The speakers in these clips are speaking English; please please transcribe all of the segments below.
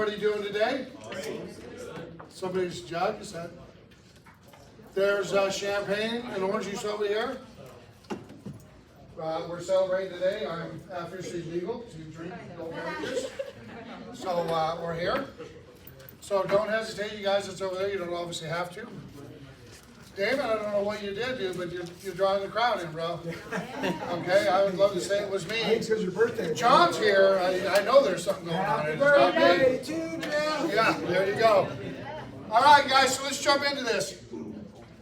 everybody doing today? Somebody's jug, is that? There's champagne and orange juice over here. We're celebrating today. I'm officially legal to drink adult beverages. So we're here. So don't hesitate, you guys that's over there. You don't obviously have to. Damon, I don't know what you did do, but you're drawing the crowd in, bro. Okay, I would love to say it was me. Thanks, because your birthday. John's here. I know there's something going on. Happy birthday to John. Yeah, there you go. All right, guys, so let's jump into this.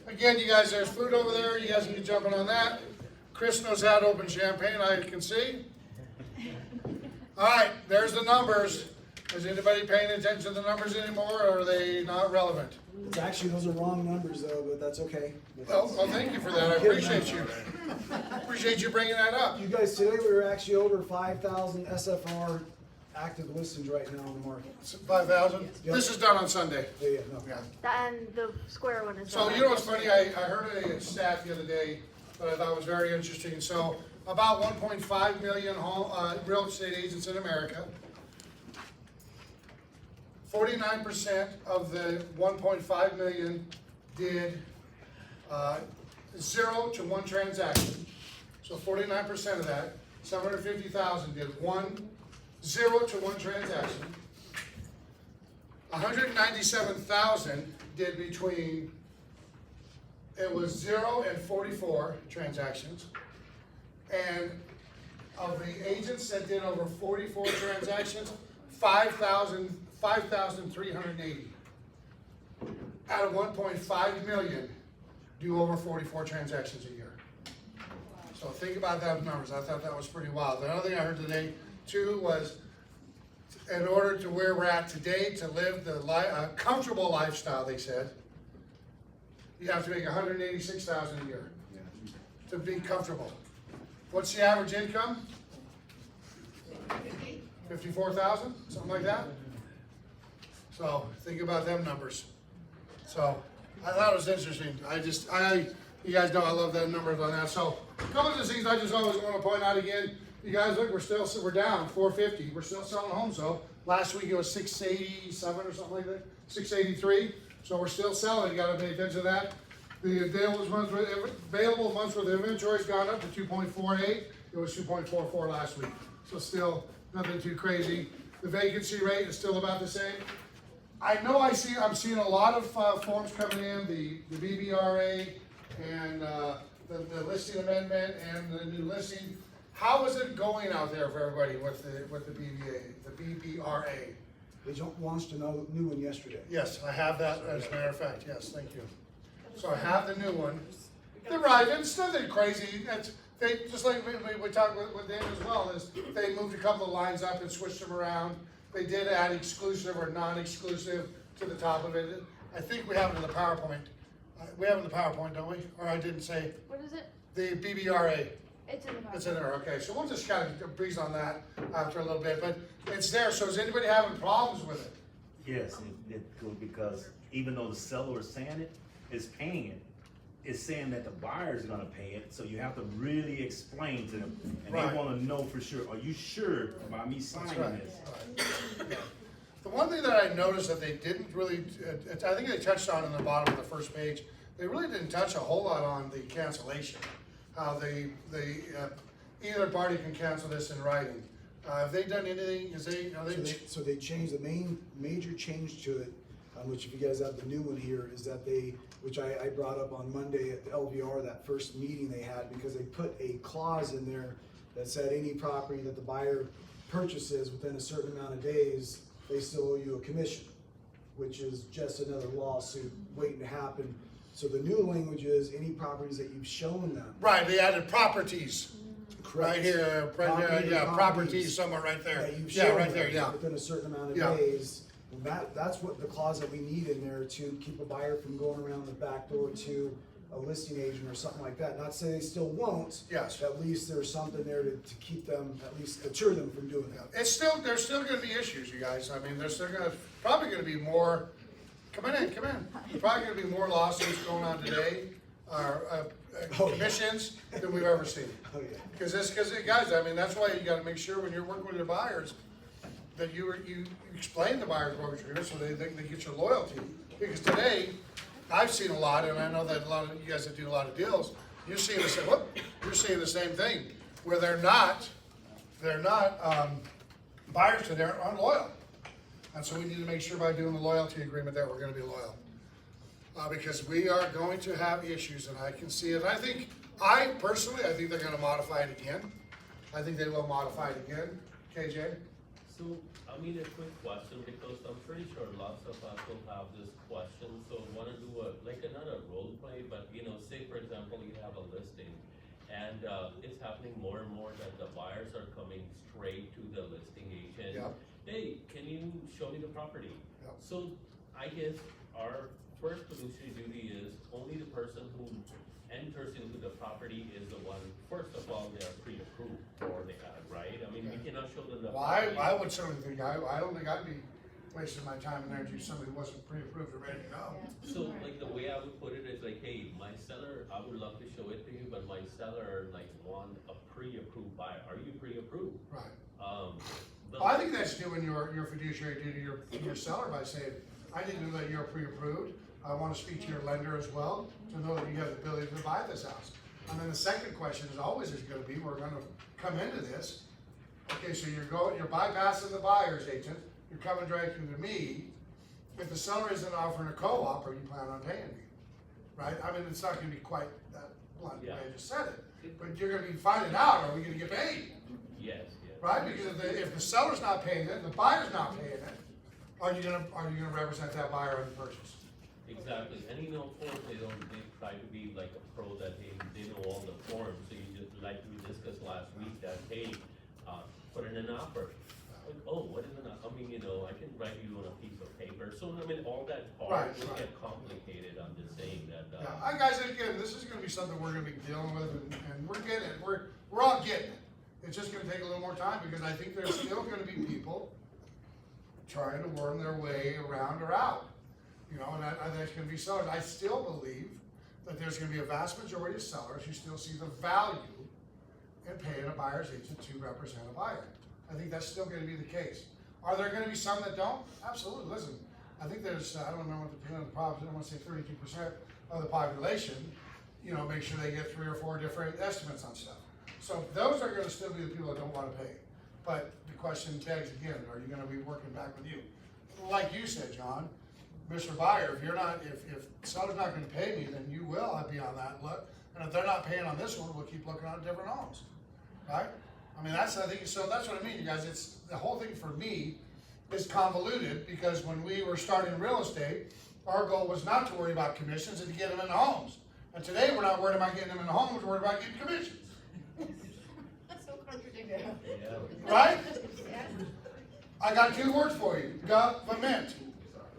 Again, you guys, there's food over there. You guys can get jumping on that. Chris knows how to open champagne, I can see. All right, there's the numbers. Is anybody paying attention to the numbers anymore, or are they not relevant? It's actually, those are wrong numbers though, but that's okay. Well, thank you for that. I appreciate you. Appreciate you bringing that up. You guys, today we were actually over 5,000 SFR active listings right now on the market. 5,000? Yep. This is done on Sunday. Yeah, no. Yeah. And the square one is. So you know what's funny? I heard a stat the other day that I thought was very interesting. So about 1.5 million real estate agents in America. 49% of the 1.5 million did 0 to 1 transaction. So 49% of that, 750,000 did 0 to 1 transaction. 197,000 did between, it was 0 and 44 transactions. And of the agents that did over 44 transactions, 5,380 out of 1.5 million do over 44 transactions a year. So think about that numbers. I thought that was pretty wild. The other thing I heard today too was, in order to where we're at today, to live the comfortable lifestyle, they said, you have to make 186,000 a year to be comfortable. What's the average income? 54,000, something like that. So think about them numbers. So I thought it was interesting. You guys know I love that numbers on that. So a couple of the things I just always want to point out again. You guys look, we're down 450. We're still selling homes though. Last week it was 687 or something like that, 683. So we're still selling. You got to pay attention to that. The available months where the inventory's gone up to 2.48. It was 2.44 last week. So still nothing too crazy. The vacancy rate is still about the same. I know I'm seeing a lot of forms coming in, the BBRA and the listing amendment and the new listing. How is it going out there for everybody with the BBRA? They launched a new one yesterday. Yes, I have that as a matter of fact. Yes, thank you. So I have the new one. They're right. It's nothing crazy. They just like we talked with Dan as well. Is they moved a couple of lines up and switched them around. They did add exclusive or non-exclusive to the top of it. I think we have it in the PowerPoint. We have it in the PowerPoint, don't we? Or I didn't say. What is it? The BBRA. It's in the PowerPoint. It's in there, okay. So we'll just kind of breeze on that after a little bit. But it's there, so is anybody having problems with it? Yes, because even though the seller is saying it's paying it, it's saying that the buyer is gonna pay it, so you have to really explain to them. And Right. they wanna know for sure, are you sure about me signing Right. this? Right. The one thing that I noticed that they didn't really, I think they touched on in the bottom of the first page, they really didn't touch a whole lot on the cancellation. How either party can cancel this in writing. Have they done anything? So they changed the major change to it, which if you guys have the new one here, is that which I brought up on Monday at the LVR, that first meeting they had, because they put a clause in there that said any property that the buyer purchases within a certain amount of days, they still owe you a commission, which is just another lawsuit waiting to happen. So the new language is any properties that you've shown them. Right, they added properties. Correct. Right here, properties somewhere right there. That you've Yeah, shown right them there, yeah. within a certain amount of Yeah. days. And that's what the clause that we need in there to keep a buyer from going around the back door to a listing agent or something like that. Not to say they still won't. Yes. At least there's something there to keep them, at least deter them from doing that. There's still gonna be issues, you guys. I mean, there's probably gonna be more, come in. There's probably gonna be more lawsuits going on today, commissions than we've ever seen. Oh, yeah. Because guys, I mean, that's why you gotta make sure when you're working with your buyers, that you explain the buyer's mortgage agreement so they get your loyalty. Because today, I've seen a lot, and I know that a lot of you guys that do a lot of deals, you're seeing the same thing, where they're not buyers today aren't loyal. And so we need to make sure by doing the loyalty agreement that we're gonna be loyal. Because we are going to have issues, and I can see it. I personally think they're gonna modify it again. I think they will modify it again. KJ? So, I mean, a quick question, because I'm pretty sure lots of us will have this question, so wanna do another role play, but say for example, you have a listing, and it's happening more and more that the buyers are coming straight to the listing agent. Yeah. Hey, can you show me the property? Yeah. So, I guess our first fiduciary duty is only the person who enters into the property is the one, first of all, they are pre-approved for the ad, right? I mean, we cannot show them the Well, property. I would certainly think, I don't think I'd be wasting my time and energy if somebody wasn't pre-approved or ready to go. So, like, the way I would put it is like, hey, my seller, I would love to show it to you, but my seller, like, want a pre-approved buyer. Are you pre-approved? Right. But Well, I think that's doing your fiduciary duty to your seller by saying, I didn't know that you're pre-approved. I want to speak to your lender as well to know that you have the ability to buy this house. And then the second question is always going to be, we're going to come into this. Okay, so you're bypassing the buyer's agent. You're coming directly to me. If the seller isn't offering a co-op, are you planning on paying me? Right? I mean, it's not going to be quite that blunt the way I just said it, but you're going to be finding out, are we going to get paid? yes. Right? Because if the seller's not paying it, and the buyer's not paying it, are you gonna represent that buyer in the purchase? Exactly. And of course, they try to be like a pro that they know all the forms. So you just, like we discussed last week, that, hey, put in an offer. Like, oh, what is an offer? I mean, I can write you on a piece of paper. So, I mean, all that part will get complicated. I'm just saying that. Yeah, guys, again, this is gonna be something we're gonna be dealing with, and we're getting it. We're all getting it. It's just gonna take a little more time, because I think there's still gonna be people trying to worm their way around or out. And I think it's gonna be sellers. I still believe that there's gonna be a vast majority of sellers who still see the value in paying a buyer's agent to represent a buyer. I think that's still gonna be the case. Are there gonna be some that don't? Absolutely. Listen, I think there's, I don't remember what the percent of the population, I wanna say 32% of the population, make sure they get 3 or 4 different estimates on stuff. So those are gonna still be the people that don't wanna pay. But the question begs again, are you gonna be working back with you? Like you said, John, Mr. Buyer, if seller's not gonna pay me, then you will, I'd be on that look. And if they're not paying on this one, we'll keep looking at different homes, right? I mean, that's what I mean, you guys, it's, the whole thing for me is convoluted, because when we were starting real estate, our goal was not to worry about commissions and to get them in the homes. And today, we're not worried about getting them in the homes, we're worried about getting commissions. That's so contradictory. Yeah. Right? I got 2 words for you, government.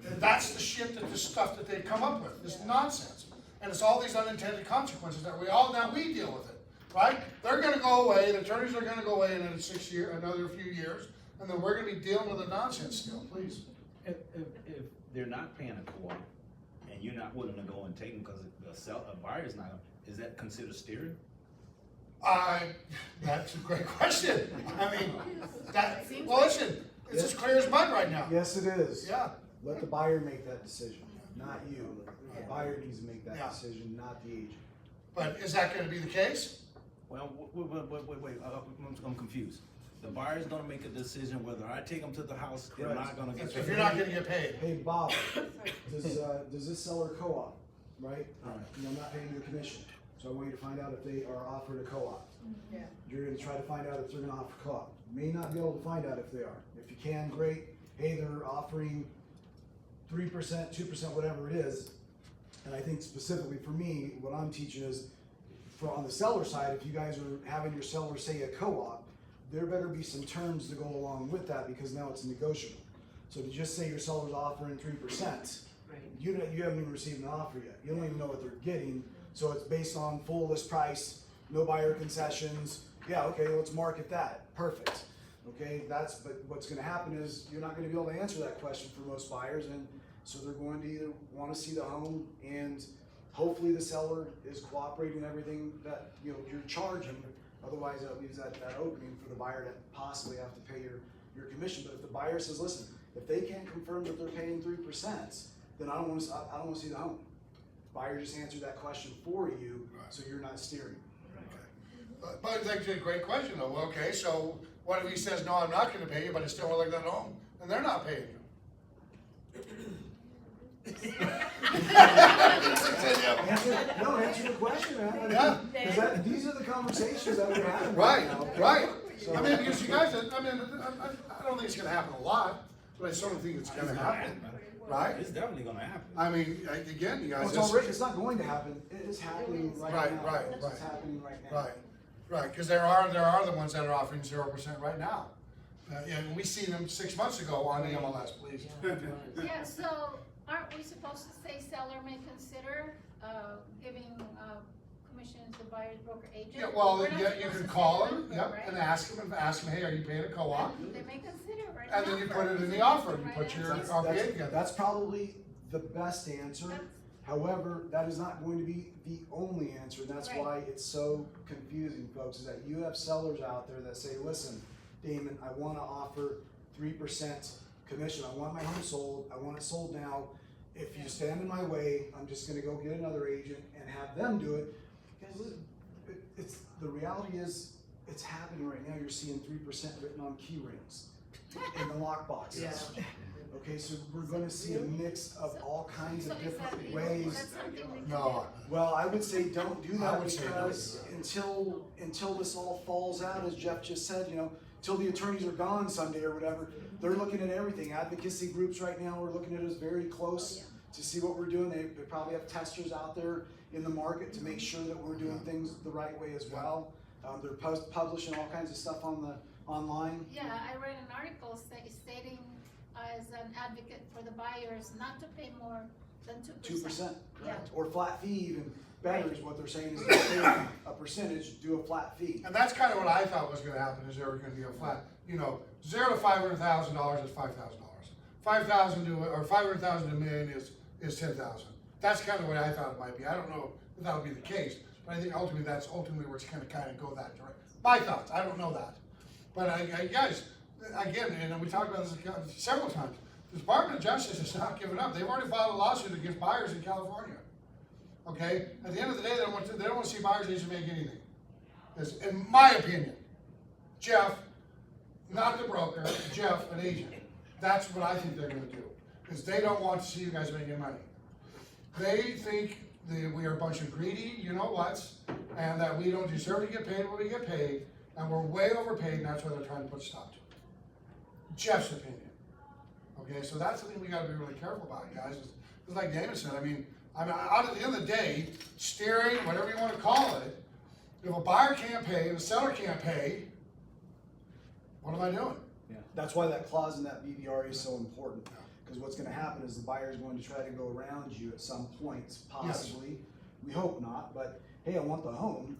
And that's the shit this stuff that they come up with, this nonsense. And it's all these unintended consequences that we deal with it, right? They're gonna go away, the attorneys are gonna go away in another few years, and then we're gonna be dealing with the nonsense still, please. If they're not paying a co-op, and you're not willing to go and take them because a buyer's not, is that considered steering? That's a great question. I mean, well, listen, it's as clear as mud right now. Yes, it is. Yeah. Let the buyer make that decision, not you. The buyer needs to make that Yeah. decision, not the agent. But is that gonna be the case? Well, wait, I'm confused. The buyer's gonna make a decision whether I take them to the house, they're Correct. not gonna get paid. If you're not gonna get paid. Hey, Bob, does this seller co-op, right? Alright. I'm not paying you a commission, so I want you to find out if they are offered a co-op. Yeah. You're gonna try to find out if they're gonna offer co-op. You may not be able to find out if they are. If you can, great. Hey, they're offering 3%, 2%, whatever it is. And I think specifically for me, what I'm teaching is, on the seller side, if you guys are having your seller say a co-op, there better be some terms to go along with that, because now it's negotiable. So to just say your seller's offering 3%, you haven't even received an offer yet. You don't even know what they're getting. So it's based on full list price, no buyer concessions. Yeah, okay, let's market that. Perfect. Okay, but what's gonna happen is you're not gonna be able to answer that question for most buyers, and so they're going to either wanna see the home, and hopefully the seller is cooperating in everything that you're charging. Otherwise, that leaves that opening for the buyer to possibly have to pay your commission. But if the buyer says, listen, if they can't confirm that they're paying 3%, then I don't want to see the home. Buyer just answered that question for you, so you're not steering. But that's a great question though. Well, okay, so what if he says, no, I'm not gonna pay you, but I still want to look at that home, and they're not paying you? Answer the question, man. I mean, Yeah. 'cause these are the conversations that we're having Right, now. right. So- I mean, because you guys, I don't think it's gonna happen a lot, but I certainly think it's gonna happen, right? It's definitely gonna happen. I mean, again, you guys. Well, it's not going to happen. It is happening right Right, now. right, It's right. happening right now. Right, because there are the ones that are offering 0% right now. And we see them 6 months ago on the MLS, please. Yeah, so aren't we supposed to say seller may consider, giving, commission to the buyer's broker agent? Yeah, well, We're not yeah, you supposed can to call say them, that, yep, right? and ask them, hey, are you paying a co-op? They may consider, right? And then you put it in the offer, you put your Right. RPA together. That's probably the best answer. However, that is not going to be the only answer, and that's Right. why it's so confusing, folks, is that you have sellers out there that say, listen, Damon, I wanna offer 3% commission, I want my home sold, I want it sold now. If you stand in my way, I'm just gonna go get another agent and have them do it. Guys, listen, the reality is, it's happening right now, you're seeing 3% written on key rings in the lock boxes. Okay, so we're gonna see a mix of all kinds So of is that different legal? Is ways. that something we can No, Well, I would say don't do I that would say because until this all falls out, as Jeff just said, till the attorneys are gone Sunday or whatever, they're looking at everything. Advocacy groups right now are looking at us very close to see what we're doing. They probably have testers out there in the market to make sure that we're doing things the right way as well. They're publishing all kinds of stuff online. Yeah, I read an article stating, as an advocate for the buyers, not to pay more than 2%. 2%, Yeah. or flat fee even better is what they're saying is to pay a percentage, do a flat fee. and that's kind of what I thought was gonna happen, is there were gonna be a flat, 0 to $500,000 is $5,000. 5,000 to, or 500,000 to $1 million is 10,000. That's kind of what I thought it might be. I don't know if that'll be the case, but I think ultimately that's ultimately where it's gonna kind of go that direction. My thoughts, I don't know that. But I guys, again, and we talked about this several times, the Department of Justice has not given up. They've already filed a lawsuit against buyers in California. Okay, at the end of the day, they don't want to see buyers agents make anything. It's, in my opinion, Jeff, not the broker, Jeff, an agent. That's what I think they're gonna do, because they don't want to see you guys making money. They think that we are a bunch of greedy, you-know-whats, and that we don't deserve to get paid what we get paid, and we're way overpaid, and that's why they're trying to put a stop to it. Jeff's opinion. Okay, so that's something we gotta be really careful about, guys. It's like Damon said, I mean, out at the end of the day, steering, whatever you wanna call it, if a buyer can't pay and a seller can't pay, what am I doing? That's why that clause in that BVR is so important, because what's gonna happen is the buyer is going to try to go around you at some point, possibly. We hope not, but hey, I want the home.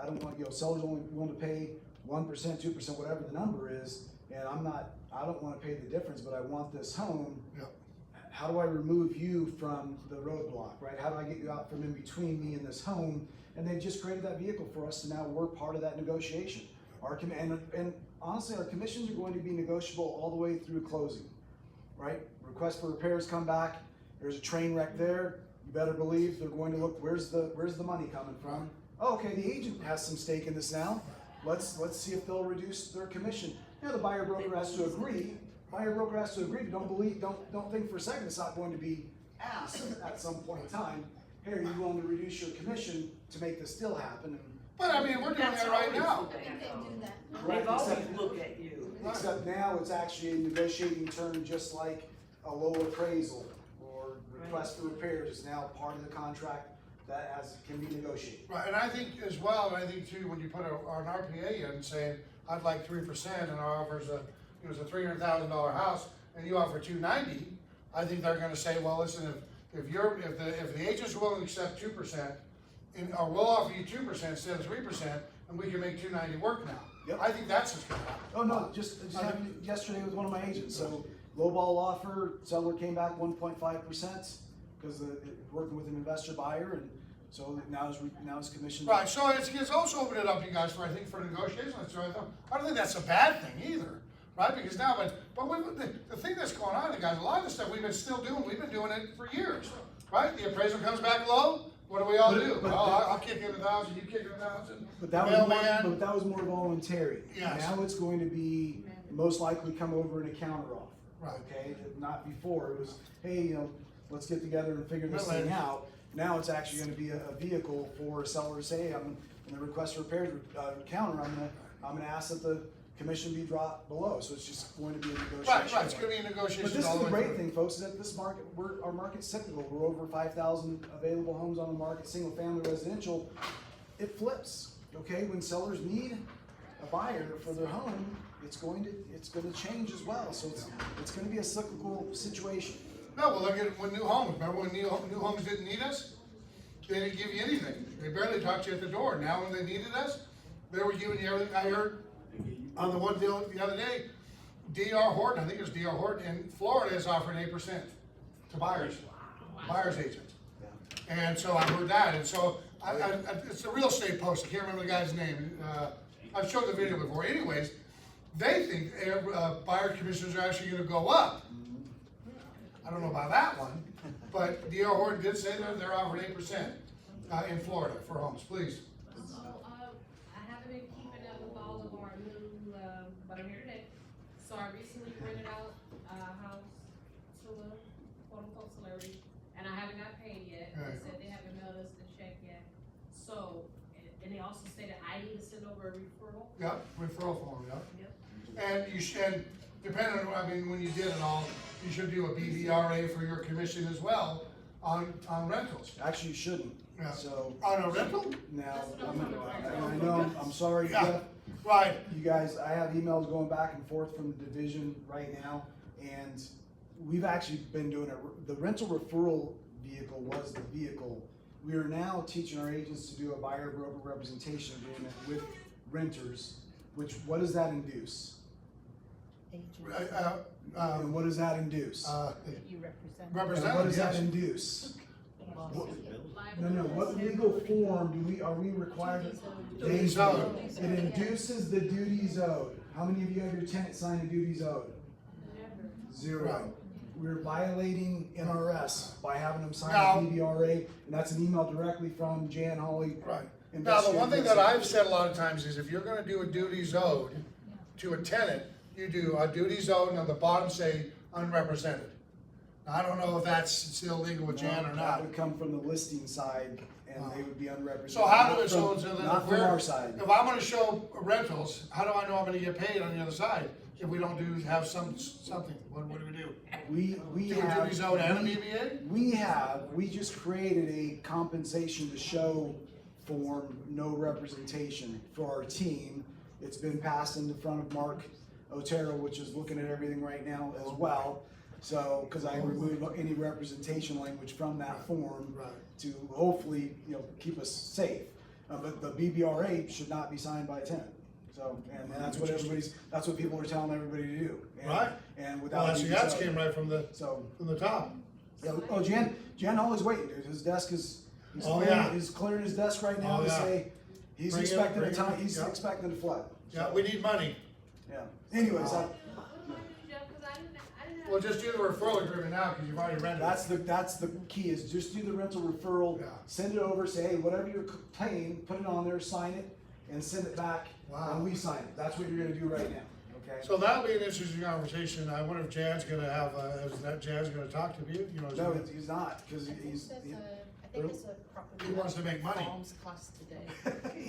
I don't want, sellers only want to pay 1%, 2%, whatever the number is, and I don't wanna pay the difference, but I want this home. Yep. How do I remove you from the roadblock, right? How do I get you out from in between me and this home? And they've just created that vehicle for us, so now we're part of that negotiation. And honestly, our commissions are going to be negotiable all the way through closing, right? Request for repairs come back, there's a train wreck there, you better believe they're going to look, where's the money coming from? Oh, okay, the agent has some stake in this now, let's see if they'll reduce their commission. The buyer broker has to agree, but don't think for a second it's not going to be asked at some point in time, hey, are you willing to reduce your commission to make this still happen? But I mean, we're doing that right now. I think they do that. Right, They've always except- looked at you. Except now it's actually a negotiating term, just like a low appraisal or request for repairs is now part of the contract that can be negotiated. Right, and I think as well, and I think too, when you put an RPA in saying, I'd like 3% and our offer's it was a $300,000 house and you offer $290, I think they're gonna say, well, listen, if the agent's willing to accept 2%, or we'll offer you 2% instead of 3%, and we can make $290 work now. Yep. I think that's what's gonna happen. Oh, no, just happened yesterday with one of my agents, so lowball offer, seller came back 1.5%, because working with an investor buyer, and so now his commission. Right, so it's also opened it up, you guys, for negotiations. So I don't think that's a bad thing either. right? Because now, but the thing that's going on, guys, a lot of the stuff we've been doing it for years, right? The appraisal comes back low, what do we all do? But- Well, I'll kick in 1,000, you kick in 1,000. But that was more, Mailman. but that was more voluntary. Yes. Now it's going to be most likely come over in a counter offer. Right. Okay, not before, it was, hey, you know, let's get together and figure this thing Mailman. out. Now it's actually gonna be a vehicle for a seller to say, hey, I'm, in the request for repairs, counter, I'm gonna ask that the commission be dropped below, so it's just going to be a negotiation. Right, it's gonna be a negotiation But this all is the the way great through. thing, folks, is that this market, our market's cyclical, we're over 5,000 available homes on the market, single family residential, it flips, okay? When sellers need a buyer for their home, it's going to change as well, so it's gonna be a cyclical situation. No, well, look at when new homes, remember when new homes didn't need us? They didn't give you anything, they barely talked to you at the door. Now when they needed us, they were giving you everything. I heard on the one deal the other day, D.R. Horton, I think it was D.R. Horton in Florida is offering 8% to buyers agents. And so I heard that, and so it's a real estate post, I can't remember the guy's name. I've showed the video before. Anyways, they think buyer commissions are actually gonna go up. I don't know about that one, but D.R. Horton did say they're offering 8% in Florida for homes, please. So, I haven't been keeping up with all of our new, but I'm here today. So I recently rented out a house to a quote unquote celebrity, and I haven't got paid yet. They Right. said they haven't mailed us the check yet. So, and they also stated I need to send over a referral. Yep, referral form, yep. Yep. And you should, depending on, I mean, when you did it all, you should do a BVRA for your commission as well on rentals. Actually, you shouldn't, Yeah. so. On a rental? Now, That's what I'm talking about. I know, I'm sorry, Yeah. Jeff. Right, You guys, I have emails going back and forth from the division right now, and we've actually been doing it. The rental referral vehicle was the vehicle. We are now teaching our agents to do a buyer broker representation agreement with renters, which, what does that induce? And what does that induce? You represent. And what representative, does that yes. induce? No, Liability. what legal form are we required? Duties owed. It induces the duties owed. How many of you have your tenant sign the duties owed? Never. Zero. Right. We're violating NRS by having them sign Now- a BBRA, and that's an email directly from Jan Holly. Right. Now, the one thing that I've said a lot of times is if you're gonna do a duties owed to a tenant, you do a duties owed and on the bottom say unrepresented. Now, I don't know if that's still legal with Jan or That not. would come from the listing side, and they would be unrepresented. So how do Not it, so from- then Not if from we're, our side. if I'm gonna show rentals, how do I know I'm gonna get paid on the other side? If we don't have something, what do we do? We Do a have. duties owed and a BBA? We just created a compensation to show form, no representation for our team. It's been passed in the front of Mark Otero, which is looking at everything right now as well. So, cause I removed any representation language from that form Right. to hopefully, keep us safe. But the BBRA should not be signed by a tenant. So, and that's what that's what people are telling everybody to do. And- Right. And Well, without. that's, being that so- came right from the So, top. yeah, oh, Jan Holly's waiting, dude. His desk is, he's Oh, clearing, yeah. he's clearing his desk right now Oh, to yeah. say, he's Bring it, expecting bring a time, it, he's yeah. expecting a flood. Yeah, So, we need money. Yeah, anyways, What do I do, Jeff? Cause I didn't have. Well, just do the referral agreement now, cause you've already rented it. that's the key, is just do the rental referral, Yeah. send it over, say, hey, whatever you're paying, put it on there, sign it, and send it back, Wow. and we sign it. That's what you're gonna do right now, okay? So that'll be an interesting conversation. I wonder if Jan's gonna have, is that Jan's gonna talk to you? You know, is No, he- he's not, cause he's, I think there's a property. He wants to make money. Farms class today.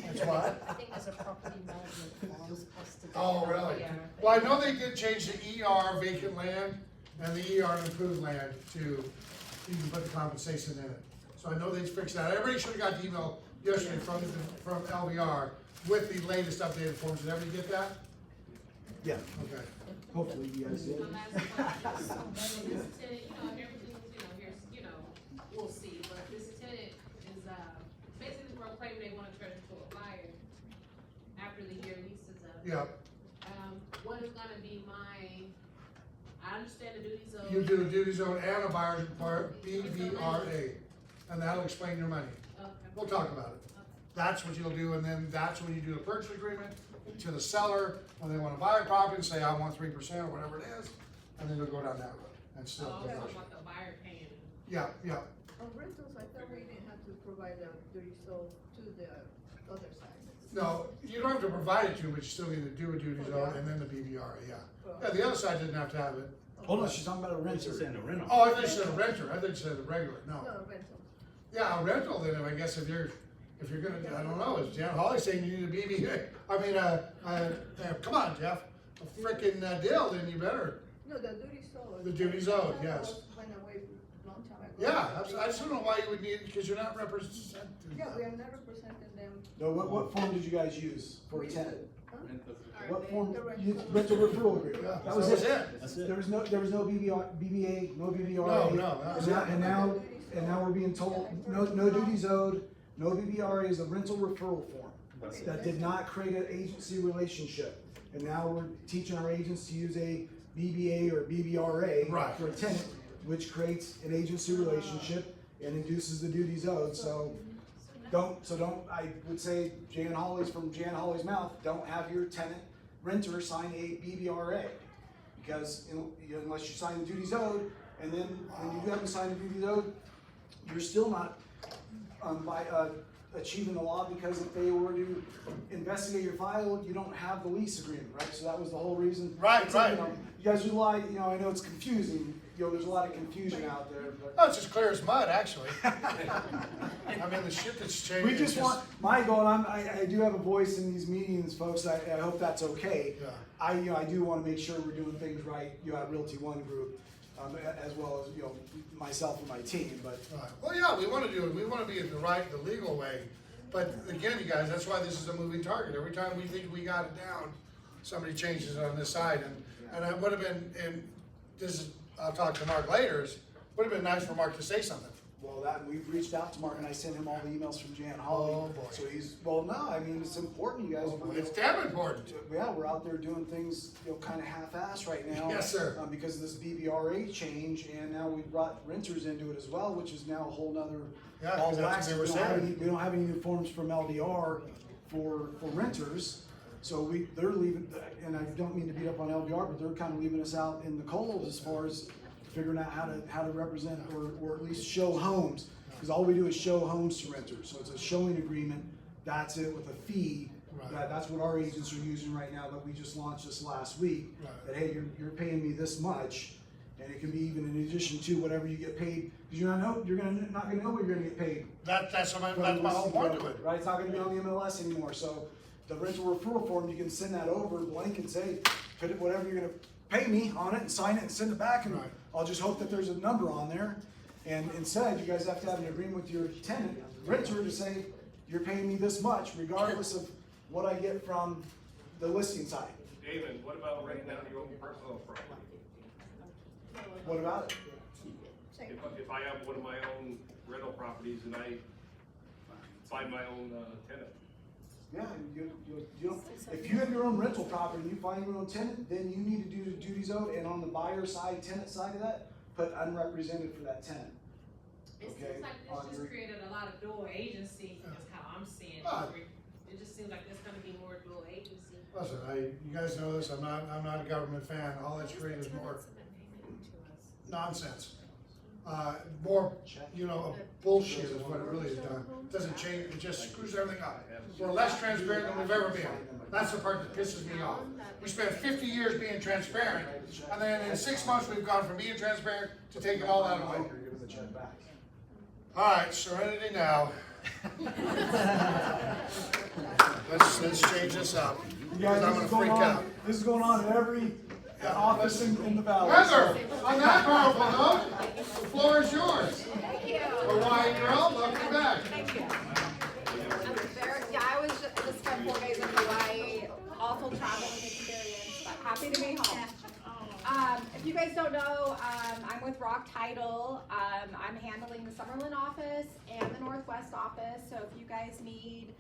That's what? I think there's a property management farms class today. Oh, really? Yeah. Well, I know they did change the ER vacant land and the ER improved land to, you can put the compensation in it. So I know they fixed that. Everybody should've got the email yesterday from LVR with the latest updated forms. Did everybody get that? yeah, Okay. hopefully you guys did. My last question, this tenant, everything's, here's, we'll see, but this tenant is, basically proclaiming they wanna turn into a buyer after the year lease is up. Yeah, What is gonna be I understand the duties of. you do a duty zone and a buyer's part, BVRA, and that'll explain your money. Okay. We'll talk about it. That's what you'll do, and then that's when you do a purchase agreement, to the seller when they wanna buy a property and say, I want 3% or whatever it is, and then they'll go down that road and still Oh, that's negotiate. what the buyer paying. Yeah, yeah. On rentals, I thought we didn't have to provide a duty sold to the other side. No, you don't have to provide it to them, but you still need to do a duty zone and then the BVR, yeah. Yeah, the other side didn't have to have it. Hold on, she's talking about a It's just renter. in the rental. Oh, I thought you said a renter, I thought you said a regular, no. No, rentals. Yeah, a rental, then I guess if you're gonna, I don't know, is Jan Holly saying you need a BVA? I mean, come on, Jeff, a frickin' deal, then you better. No, the duty sold. The duty's owed, yes. Went away long time ago. Yeah, I just don't know why you would need it, because you're not representing. Yeah, we are not representing them. No, what form did you guys use for a tenant? Huh? What form, The rental. you, rental referral agreement? Yeah, That was it. That's it. There was no BBA, no BVRA. No, that was it. And now we're being told, no duties owed, no BVRA is a rental referral form. That's it. That did not create an agency relationship. And now we're teaching our agents to use a BBA or BVRA Right. for a tenant, which creates an agency relationship and induces the duties owed, so I would say Jan Holly's, from Jan Holly's mouth, don't have your tenant renter sign a BVRA. Because unless you sign the duties owed, and then when you do have to sign the duties owed, you're still not achieving the law, because if they were to investigate your file, you don't have the lease agreement, right? So that was the whole reason. Right, It's, right. You know, you guys rely, I know it's confusing, there's a lot of confusion out there, but. Oh, it's as clear as mud, actually. I mean, the shit that's changed. We just want, my goal, and I do have a voice in these meetings, folks, I hope that's okay. Yeah. I do wanna make sure we're doing things right, at Realty One Group, as well as, myself and my team, but. Right. Well, yeah, we wanna do it, we wanna be it the legal way, but again, you guys, that's why this is a moving target. Every time we think we got it down, somebody changes it on this side, and it would have been, and this is, I'll talk to Mark later, would have been nice for Mark to say something. Well, we've reached out to Mark, and I sent him all the emails from Jan Holly. Oh, boy. So it's important, you guys. It's damn important. Yeah, we're out there doing things, kind of half-assed right now. Yes, sir. Because of this BVRA change, and now we've brought renters into it as well, which is now a whole nother. Yeah, 'cause ball of that's what wax. they were We don't have saying. We don't have any new forms from LDR for renters. So they're leaving, and I don't mean to beat up on LDR, but they're kind of leaving us out in the cold as far as figuring out how to represent or at least show homes. Because all we do is show homes to renters. So it's a showing agreement, that's it, with a fee. Right. That's what our agents are using right now, that we just launched this last week. Right. That, hey, you're paying me this much, and it can be even in addition to whatever you get paid, because you're not gonna know what you're gonna get paid. That's my whole point to it. Right, it's not gonna be on the MLS anymore, so the rental referral form, you can send that over blank and say, put it, whatever you're gonna pay me on it, and sign it and send it back, and Right. I'll just hope that there's a number on there. And instead, you guys have to have an agreement with your tenant, renter, to say, you're paying me this much, regardless of what I get from the listing site. Damon, what about renting out your own personal property? What about it? If I have one of my own rental properties and I find my own tenant, Yeah, you don't, if you have your own rental property and you find your own tenant, then you need to do the duties owed, and on the buyer side, tenant side of that, put unrepresented for that tenant. It Okay, seems like on this your- just created a lot of dual agency, is how I'm seeing Ah. it. It just seems like there's gonna be more dual agency. Listen, you guys know this, I'm not a government fan, all it's created is more nonsense. More, bullshit is what it really has done. Doesn't change, it just screws everything up. We're less transparent than we've ever been. That's the part that pisses me off. We spent 50 years being transparent, and then in 6 months, we've gone from being transparent to taking all that away. You're giving the check back. All right, serenity now. Let's change this up. You guys, I'm gonna freak out. This is going on in every office in the valley. Heather, on that powerful note, the floor is yours. Thank you. Hawaiian girl, welcome back. Thank you. I was just spent 4 days in Hawaii, awful traveling experience, but happy to be home. If you guys don't know, I'm with Rock Title. I'm handling the Summerlin office and the Northwest office. So if you guys need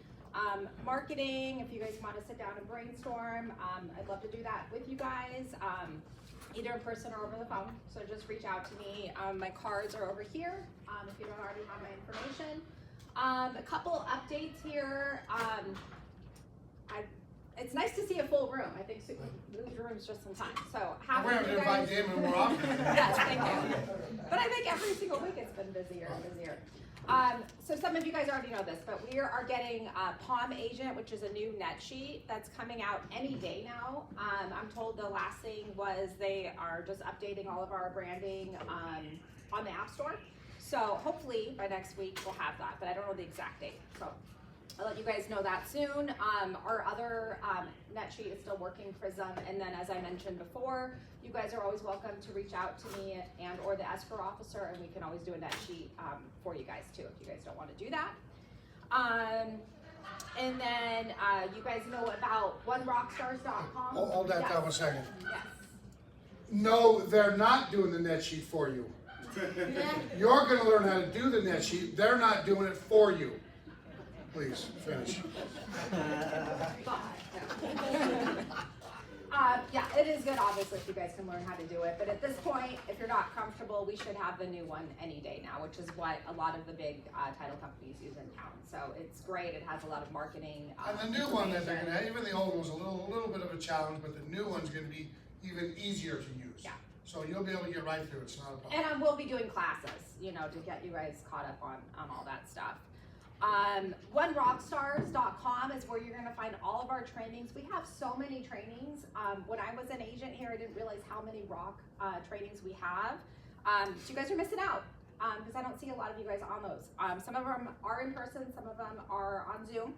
marketing, if you guys want to sit down and brainstorm, I'd love to do that with you guys, either in person or over the phone. So just reach out to me. My cards are over here if you don't already have my information. A couple updates here. it's nice to see a full room. I think Sue moved rooms just in time. So We're happy gonna you invite guys. Damon more often. Yes, thank you. But I think every single week it's been busier and busier. So some of you guys already know this, but we are getting Palm Agent, which is a new net sheet that's coming out any day now. I'm told the last thing was they are just updating all of our branding on the App Store. So hopefully by next week we'll have that, but I don't know the exact date. So I'll let you guys know that soon. Our other net sheet is still working, Prism, and then as I mentioned before, you guys are always welcome to reach out to me and or the escrow officer, and we can always do a net sheet for you guys too if you guys don't want to do that. And then you guys know about onerockstars.com. Hold that thought 1 second. Yes. No, they're not doing the net sheet for you. You're gonna learn how to do the net sheet. They're not doing it for you. Please, finish. Yeah, it is good, obviously, if you guys can learn how to do it. But at this point, if you're not comfortable, we should have the new one any day now, which is what a lot of the big title companies use in town. So it's great. It has a lot of marketing. And the new one that they're gonna have, even the old one was a little bit of a challenge, but the new one's gonna be even easier to use. Yeah. So you'll be able to get right through it. It's not a problem. And we'll be doing classes, you know, to get you guys caught up on all that stuff. OneRockstars.com is where you're going to find all of our trainings. We have so many trainings. When I was an agent here, I didn't realize how many rock trainings we have. So you guys are missing out because I don't see a lot of you guys on those. Some of them are in person, some of them are on Zoom.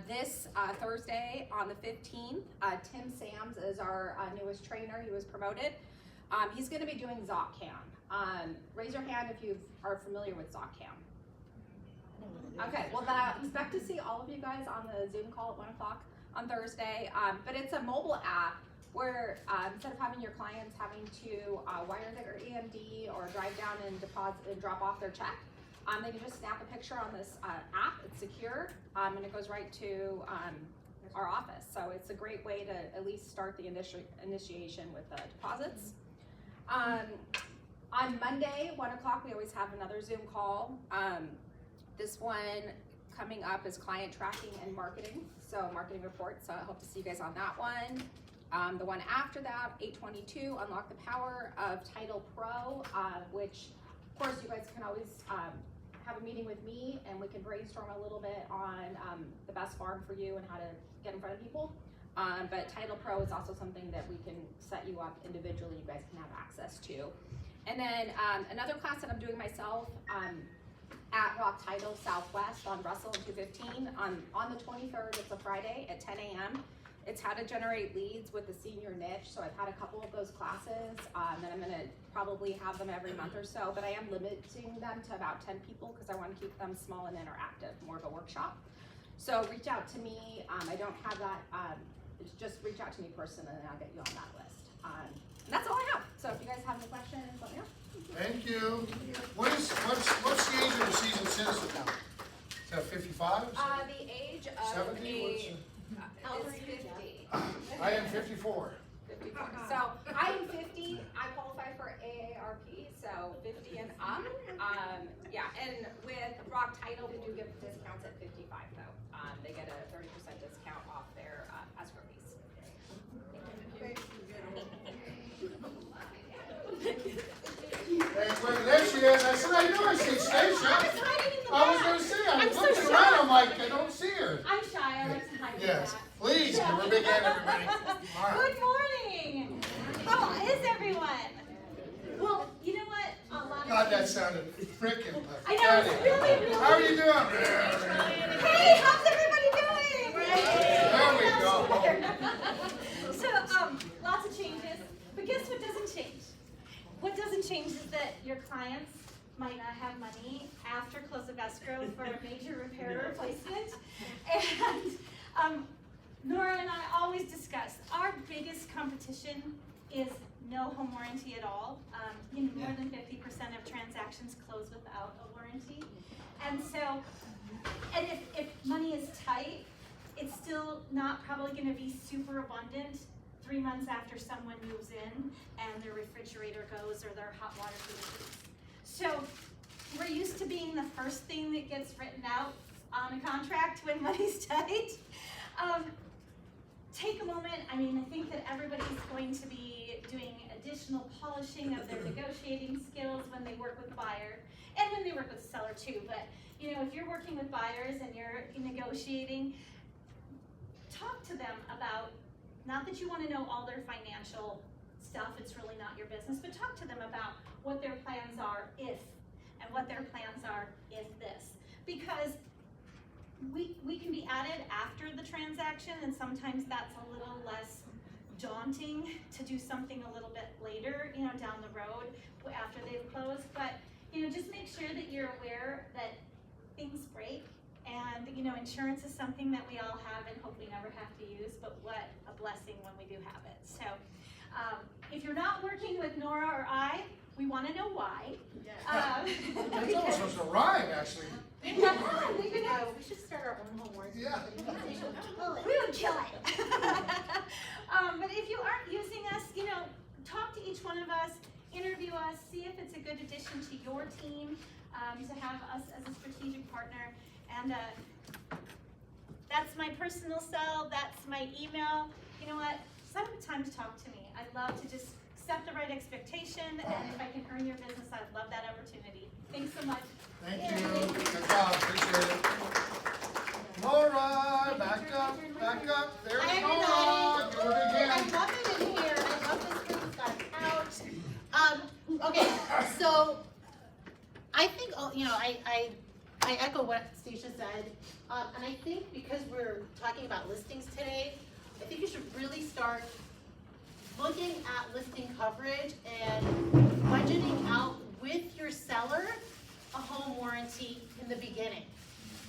This Thursday on the 15th, Tim Sams is our newest trainer. He was promoted. He's going to be doing ZocCam. Raise your hand if you are familiar with ZocCam. Okay, well, expect to see all of you guys on the Zoom call at 1 o'clock on Thursday. But it's a mobile app where instead of having your clients having to wire their EMD or drive down and deposit and drop off their check, they can just snap a picture on this app. It's secure, and it goes right to our office. So it's a great way to at least start the initiation with deposits. On Monday, 1 o'clock, we always have another Zoom call. This one coming up is client tracking and marketing, so marketing reports. So I hope to see you guys on that one. The one after that, 8/22, Unlock the Power of Title Pro, which of course you guys can always have a meeting with me and we can brainstorm a little bit on the best farm for you and how to get in front of people. But Title Pro is also something that we can set you up individually, you guys can have access to. And then another class that I'm doing myself, at Rock Title Southwest on Russell and 215 on the 23rd. It's a Friday at 10 a.m. It's how to generate leads with the senior niche. So I've had a couple of those classes, and I'm gonna probably have them every month or so, but I am limiting them to about 10 people because I want to keep them small and interactive, more of a workshop. So reach out to me. I don't have that, just reach out to me personally and I'll get you on that list. And that's all I have. So if you guys have any questions, let me know. Thank you. What's the age of a seasoned citizen now? Is that 55? The age of 70? is 50. I am 54. 54. So I am 50. I qualify for AARP, so 50 and up. Yeah, and with Rock Title, we do give discounts at 55 though. They get a 30% discount off their escrow fees. Hey, wait, there she is. I said, I know I see Stacia. I was going to say, I'm looking around, I'm like, I don't see her. I'm shy, I like to hide. Yes, please, give her a big hand, everybody. All right. Good morning. How is everyone? Well, you know what? A lot of God, that sounded freaking I know, it's pathetic. really, really. How are you doing? Hey, how's everybody doing? There we go. So, lots of changes, but guess what doesn't change? What doesn't change is that your clients might not have money after close of escrow for a major repair or replacement. And Nora and I always discuss our biggest competition is no home warranty at all. More than 50% of transactions close without a warranty. And so, and if money is tight, it's still not probably going to be super abundant 3 months after someone moves in and their refrigerator goes or their hot water heater leaks. So we're used to being the first thing that gets written out on a contract when money's tight. take a moment. I mean, I think that everybody's going to be doing additional polishing of their negotiating skills when they work with buyer and when they work with seller too. But you know, if you're working with buyers and you're negotiating, talk to them about, not that you want to know all their financial stuff, it's really not your business, but talk to them about what their plans are if, and what their plans are if this. Because we can be added after the transaction, and sometimes that's a little less daunting to do something a little bit later, you know, down the road after they've closed. But you know, just make sure that you're aware that things break, and you know, insurance is something that we all have and hope we never have to use, but what a blessing when we do have it. So if you're not working with Nora or I, we want to know why. It's almost supposed to rhyme, actually. We should start our own homework. Yeah. We would kill it. But if you aren't using us, you know, talk to each one of us, interview us, see if it's a good addition to your team, to have us as a strategic partner. And that's my personal cell, that's my email. You know what? Sometimes talk to me. I'd love to just set the right expectation, and if I can earn your business, I'd love that opportunity. Thanks so much. Thank you. Good job. Appreciate it. Nora, back up. There's Hi, Nora. everybody. Give her a big I hand. love it in here. I love this room. It's got a couch. Okay, so I think, you know, I echo what Stacia said. And I think because we're talking about listings today, I think you should really start looking at listing coverage and budgeting out with your seller a home warranty in the beginning.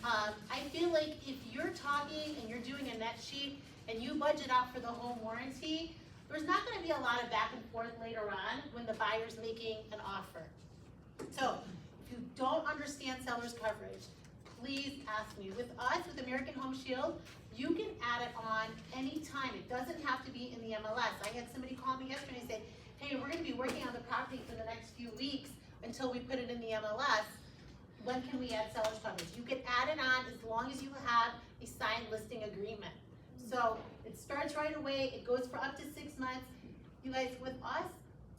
I feel like if you're talking and you're doing a net sheet and you budget out for the home warranty, there's not going to be a lot of back and forth later on when the buyer's making an offer. So if you don't understand seller's coverage, please ask me. With us, with American Home Shield, you can add it on anytime. It doesn't have to be in the MLS. I had somebody call me yesterday and say, hey, we're going to be working on the property for the next few weeks until we put it in the MLS. When can we add seller's coverage? You can add it on as long as you have a signed listing agreement. So it starts right away. It goes for up to 6 months. You guys, with us,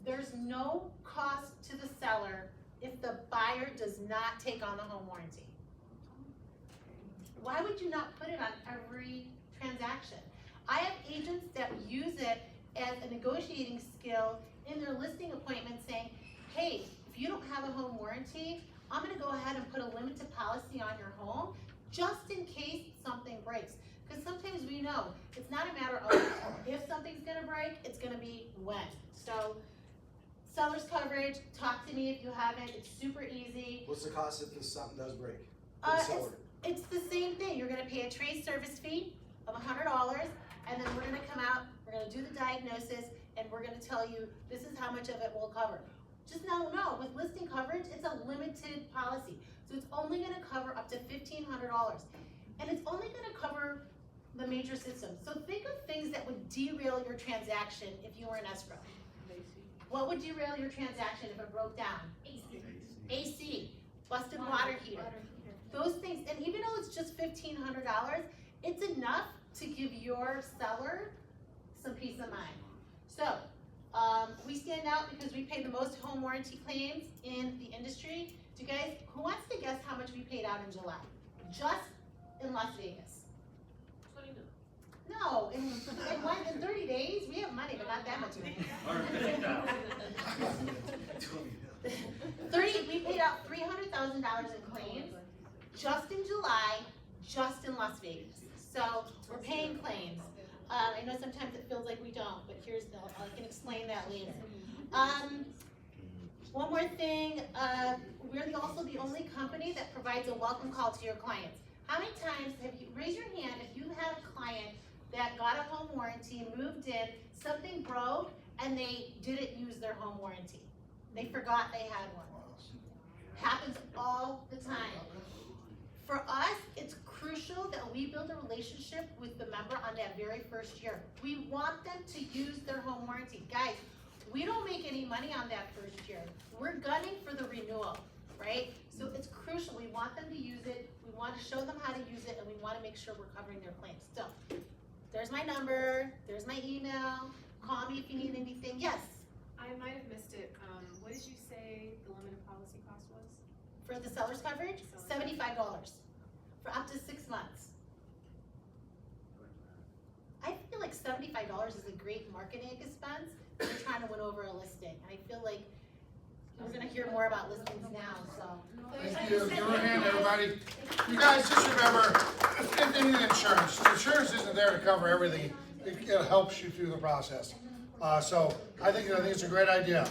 there's no cost to the seller if the buyer does not take on the home warranty. Why would you not put it on every transaction? I have agents that use it as a negotiating skill in their listing appointment saying, hey, if you don't have a home warranty, I'm gonna go ahead and put a limited policy on your home just in case something breaks. Because sometimes we know it's not a matter of if something's gonna break, it's gonna be when. So seller's coverage, talk to me if you haven't, it's super easy. What's the cost if something does break for the seller? It's the same thing. You're gonna pay a trade service fee of $100, and then we're gonna come out, we're gonna do the diagnosis, and we're gonna tell you this is how much of it will cover. Just know, with listing coverage, it's a limited policy. So it's only gonna cover up to $1,500. And it's only gonna cover the major systems. So think of things that would derail your transaction if you were in escrow. What would derail your transaction if it broke down? AC, busted water heater. Those things, and even though it's just $1,500, it's enough to give your seller some peace of mind. So, we stand out because we pay the most home warranty claims in the industry. Do you guys, who wants to guess how much we paid out in July? Just in Las Vegas. 29. No, in 30 days, we have money, but not that much money. 30, we paid out $300,000 in claims just in July, just in Las Vegas. So we're paying claims. I know sometimes it feels like we don't, but I can explain that later. One more thing, we're also the only company that provides a welcome call to your clients. How many times have you, raise your hand if you had a client that got a home warranty, moved in, something broke, and they didn't use their home warranty. They forgot they had one. Happens all the time. For us, it's crucial that we build a relationship with the member on that very first year. We want them to use their home warranty. Guys, we don't make any money on that first year. We're gunning for the renewal, right? So it's crucial. We want them to use it. We want to show them how to use it, and we want to make sure we're covering their claims. So there's my number, there's my email, call me if you need anything. Yes, I might have missed it. What did you say the limited policy cost was? for the seller's coverage, $75 for up to 6 months. I feel like $75 is a great marketing expense if you're trying to win over a listing. And I feel like we're gonna hear more about listings now, so. Thank you. Give her a hand, everybody. You guys just remember, it's in the insurance. The insurance isn't there to cover everything. It helps you through the process. So I think it's a great idea.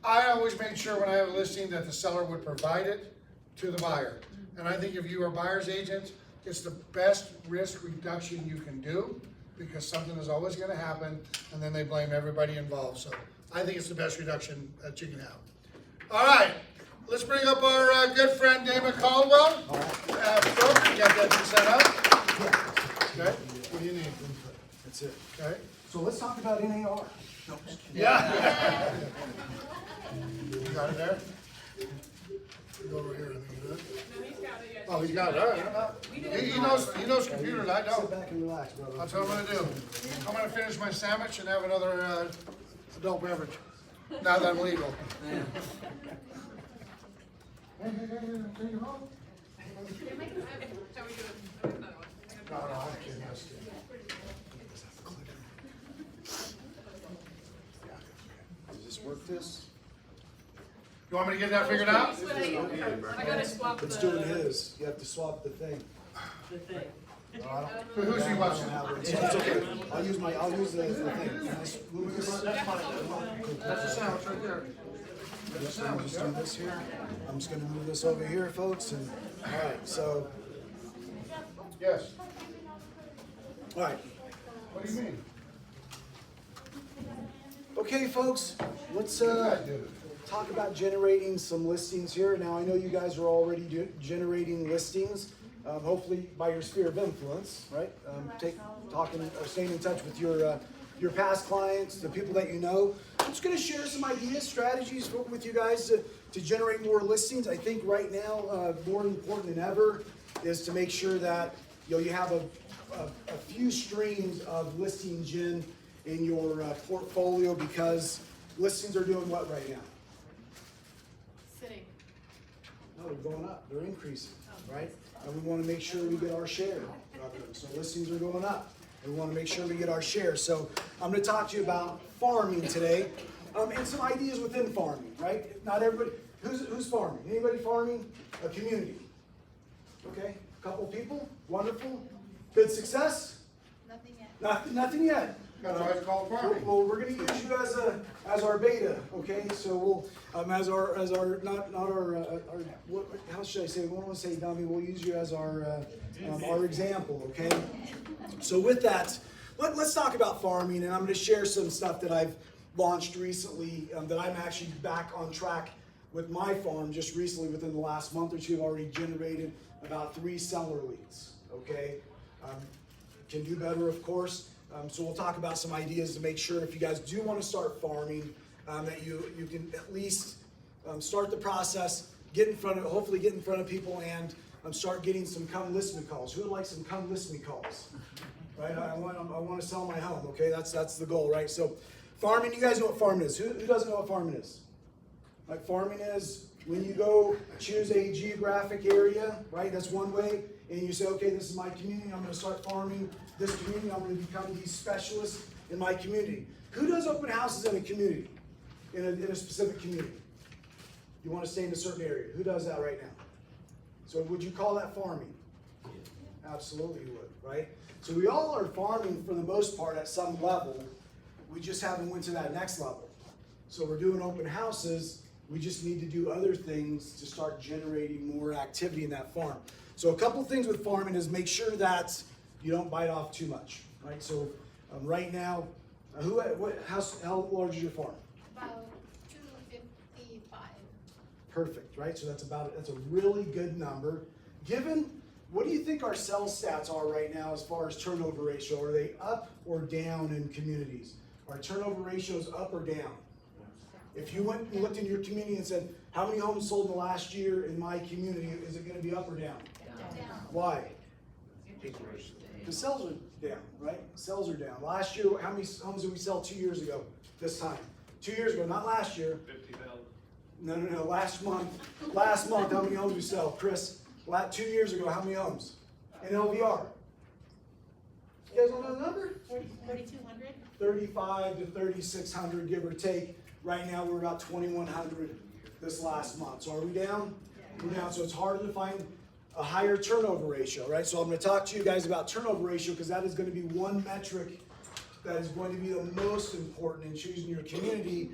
I always make sure when I have a listing that the seller would provide it to the buyer. And I think if you are a buyer's agent, it's the best risk reduction you can do because something is always gonna happen and then they blame everybody involved. So I think it's the best reduction that you can have. All right, let's bring up our good friend Damon Caldwell. Broker, you got that thing set up? Okay, what do you need? That's it. Okay. So let's talk about NAR. Yeah. You got it there? You go over here, I think you good. No, he's got it, yes. Oh, he's got it, all right. He knows computers, I Sit don't. back and relax, brother. That's what I'm gonna do. I'm gonna finish my sandwich and have another adult beverage, now that I'm legal. No, I'm kidding, I'm just kidding. Does this work this? You want me to get that figured out? I gotta swap Let's do it his. You have to swap the thing. Who's he I watching? don't have it. So it's okay. I'll use the thing. Can I move this? That's the sandwich right there. Yes, I'll just do this here. I'm just gonna move this over here, folks, and, all right, so, Yes. all right. What do you mean? Okay, folks, let's, talk about generating some listings here. Now, I know you guys are already generating listings, hopefully by your sphere of influence, right? Staying in touch with your past clients, the people that you know. I'm just gonna share some ideas, strategies with you guys to generate more listings. I think right now, more important than ever, is to make sure that, you have a few streams of listing gen in your portfolio because listings are doing what right now? Sitting. No, they're going up, they're increasing, right? And we wanna make sure we get our share of them. So listings are going up, and we wanna make sure we get our share. So I'm gonna talk to you about farming today, and some ideas within farming, right? Not everybody, who's farming? Anybody farming? A community. Okay, a couple people, wonderful. Good success? Nothing yet. Nothing yet. That's why it's called farming. Well, we're gonna use you as our beta, okay? So we'll, as our, not our, how should I say, we don't wanna say dummy, we'll use you as our example, okay? So with that, let's talk about farming, and I'm gonna share some stuff that I've launched recently, that I'm actually back on track with my farm just recently. Within the last month or two, I've already generated about 3 seller leads, okay? Can do better, of course. So we'll talk about some ideas to make sure if you guys do want to start farming, that you can at least start the process, hopefully get in front of people, and start getting some come list me calls. Who would like some come list me calls? Right? I want to sell my home. Okay, that's the goal, right? So farming, you guys know what farming is. Who doesn't know what farming is? Like farming is when you go choose a geographic area, right? That's one way. And you say, okay, this is my community, I'm gonna start farming this community, I'm gonna become these specialists in my community. Who does open houses in a community, in a specific community? You wanna stay in a certain area, who does that right now? So would you call that farming? Absolutely you would, right? So we all are farming for the most part at some level, we just haven't went to that next level. So we're doing open houses, we just need to do other things to start generating more activity in that farm. So a couple things with farming is make sure that you don't bite off too much, right? So right now, how large is your farm? About 255. Perfect, right? So that's a really good number. What do you think our sales stats are right now as far as turnover ratio? Are they up or down in communities? Are turnover ratios up or down? If you went and looked in your community and said, how many homes sold in the last year in my community, is it gonna be up or down? Down. Why? The sales are down, right? Sales are down. Last year, how many homes did we sell 2 years ago this time? 2 years ago, not last year. 50,000. No, last month. Last month, how many homes we sell? Chris, 2 years ago, how many homes? In LVR? You guys don't know the number? 4,200? 35 to 3,600, give or take. Right now, we're about 2,100 this last month. So are we down? We're down. So it's harder to find a higher turnover ratio, right? So I'm going to talk to you guys about turnover ratio because that is going to be one metric that is going to be the most important in choosing your community,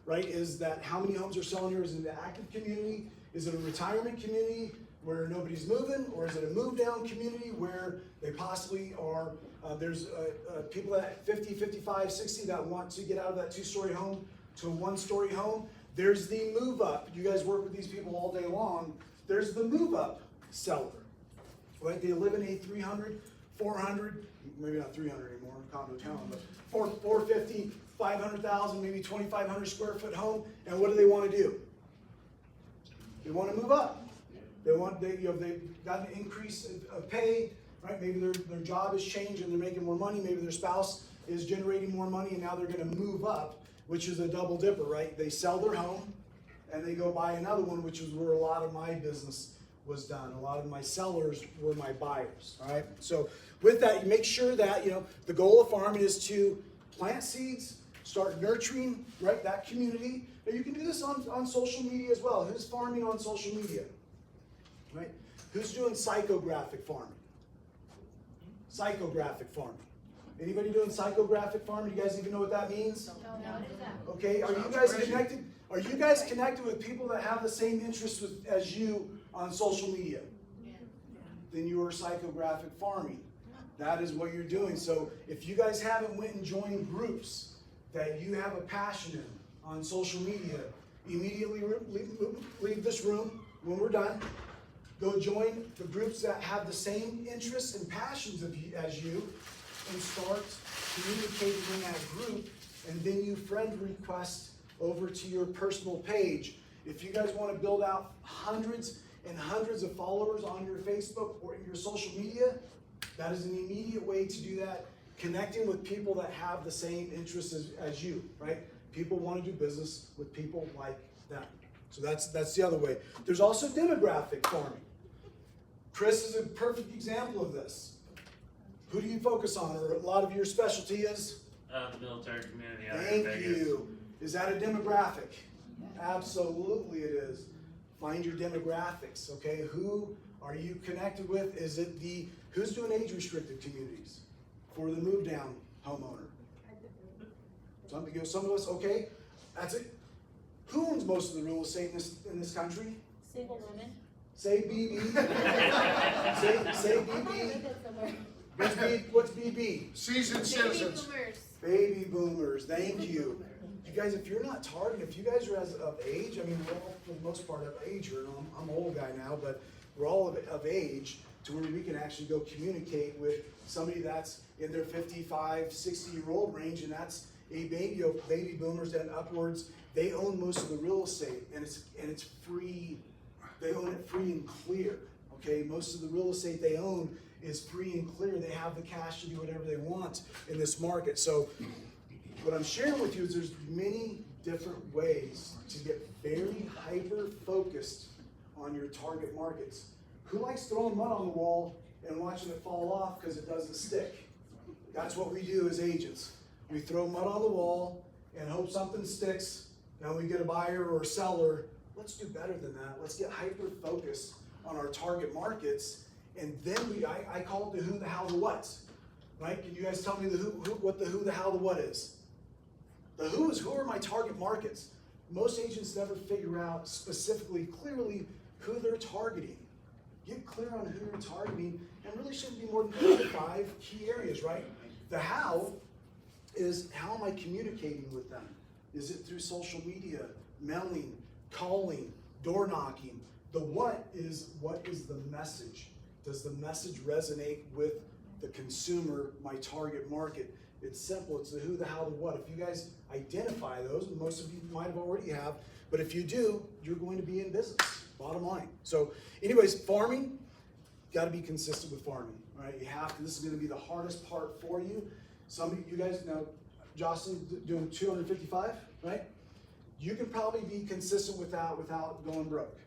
right? Is that how many homes are selling here? Is it an active community? Is it a retirement community where nobody's moving? Or is it a move down community where they possibly are, there's people at 50, 55, 60 that want to get out of that 2-story home to a 1-story home. There's the move up. You guys work with these people all day long. There's the move up seller, right? They live in a 300, 400, maybe not 300 anymore, condo town, but 450, 500,000, maybe 2,500 square foot home. And what do they want to do? They want to move up. They've got an increase of pay, right? Maybe their job has changed and they're making more money. Maybe their spouse is generating more money and now they're going to move up, which is a double dipper, right? They sell their home and they go buy another one, which is where a lot of my business was done. A lot of my sellers were my buyers, all right? So with that, you make sure that, the goal of farming is to plant seeds, start nurturing, right, that community. And you can do this on social media as well. Who's farming on social media, right? Who's doing psychographic farming? Psychographic farming. Anybody doing psychographic farming? You guys even know what that means? No, what is that? Okay, are you guys connected? Are you guys connected with people that have the same interests as you on social media? Yeah. Then you are psychographic farming. That is what you're doing. So if you guys haven't went and joined groups that you have a passion in on social media, immediately leave this room when we're done. Go join the groups that have the same interests and passions as you and start communicating in that group, and then you friend request over to your personal page. If you guys want to build out hundreds and hundreds of followers on your Facebook or in your social media, that is an immediate way to do that, connecting with people that have the same interests as you, right? People want to do business with people like them. So that's the other way. There's also demographic farming. Chris is a perfect example of this. Who do you focus on, or a lot of your specialty is? The military community out Thank in Vegas. you. Is that a demographic? Absolutely it is. Find your demographics, okay? Who are you connected with? Is it who's doing age-restricted communities for the move-down homeowner? Some of us, okay, that's it. Who owns most of the real estate in this country? Single women? Say BB. say BB. What's BB? Seasoned citizens. Baby boomers, thank you. You guys, if you're not targeting, if you guys are of age, I mean, we're all for the most part of age here. I'm an old guy now, but we're all of age to where we can actually go communicate with somebody that's in their 55, 60-year-old range, and that's a baby boomers and upwards. They own most of the real estate, and it's free. They own it free and clear. Okay, most of the real estate they own is free and clear. They have the cash to do whatever they want in this market. So what I'm sharing with you is there's many different ways to get very hyper-focused on your target markets. Who likes throwing mud on the wall and watching it fall off because it doesn't stick? That's what we do as agents. We throw mud on the wall and hope something sticks, and we get a buyer or a seller. Let's do better than that. Let's get hyper-focused on our target markets, and then I call it the who, the how, the what. Right? Can you guys tell me what the who, the how, the what is? The who is who are my target markets. Most agents never figure out specifically, clearly, who they're targeting. Get clear on who you're targeting, and really shouldn't be more than 3 to 5 key areas, right? The how is how am I communicating with them? Is it through social media, mailing, calling, door knocking? The what is the message? Does the message resonate with the consumer, my target market? It's simple. It's the who, the how, the what. If you guys identify those, and most of you might have already have, but if you do, you're going to be in business, bottom line. So anyways, farming, gotta be consistent with farming, all right? You have to, this is gonna be the hardest part for you. Some of you guys, now, Jocelyn doing 255, right? You can probably be consistent with that without going broke,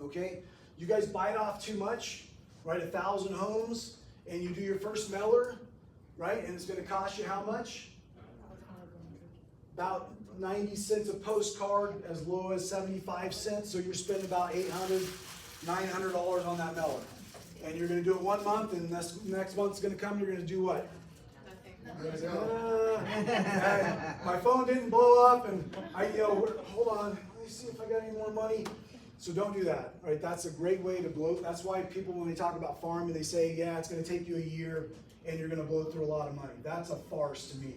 okay? You guys bite off too much, right? 1,000 homes, and you do your first mailer, right? And it's gonna cost you how much? About 90 cents a postcard, as low as 75 cents. So you're spending about $800, $900 on that mailer. And you're gonna do it 1 month, and next month's gonna come, you're gonna do what? My phone didn't blow up, and hold on, let me see if I got any more money. So don't do that, right? That's a great way to blow. That's why people, when they talk about farming, they say, yeah, it's gonna take you a year, and you're gonna blow through a lot of money. That's a farce to me,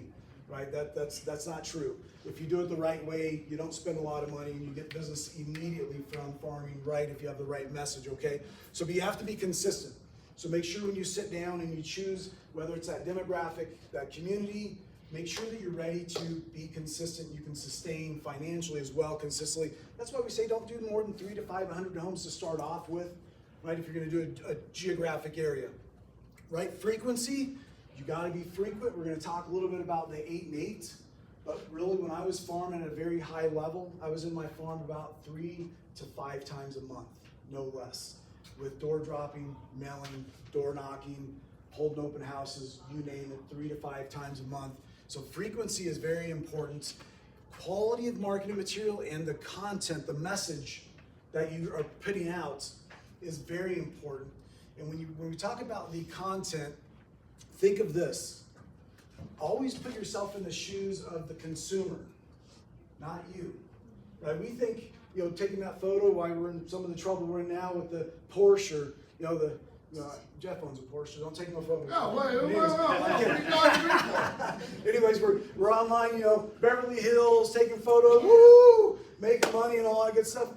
right? That's not true. If you do it the right way, you don't spend a lot of money, and you get business immediately from farming, right? If you have the right message, okay? So you have to be consistent. So make sure when you sit down and you choose, whether it's that demographic, that community, make sure that you're ready to be consistent. You can sustain financially as well consistently. That's why we say don't do more than 300 to 500 homes to start off with, right? If you're gonna do a geographic area, right? Frequency, you gotta be frequent. We're gonna talk a little bit about the 8 and 8, but really when I was farming at a very high level, I was in my farm about 3 to 5 times a month, no less. With door dropping, mailing, door knocking, holding open houses, you name it, 3 to 5 times a month. So frequency is very important. Quality of marketing material and the content, the message that you are putting out is very important. And when we talk about the content, think of this. Always put yourself in the shoes of the consumer, not you. Right? We think, taking that photo while we're in some of the trouble we're in now with the Porsche, Jeff owns a Porsche, so don't take no photos. No, wait. Anyways, we're online, Beverly Hills, taking photos, woo, making money and all that good stuff.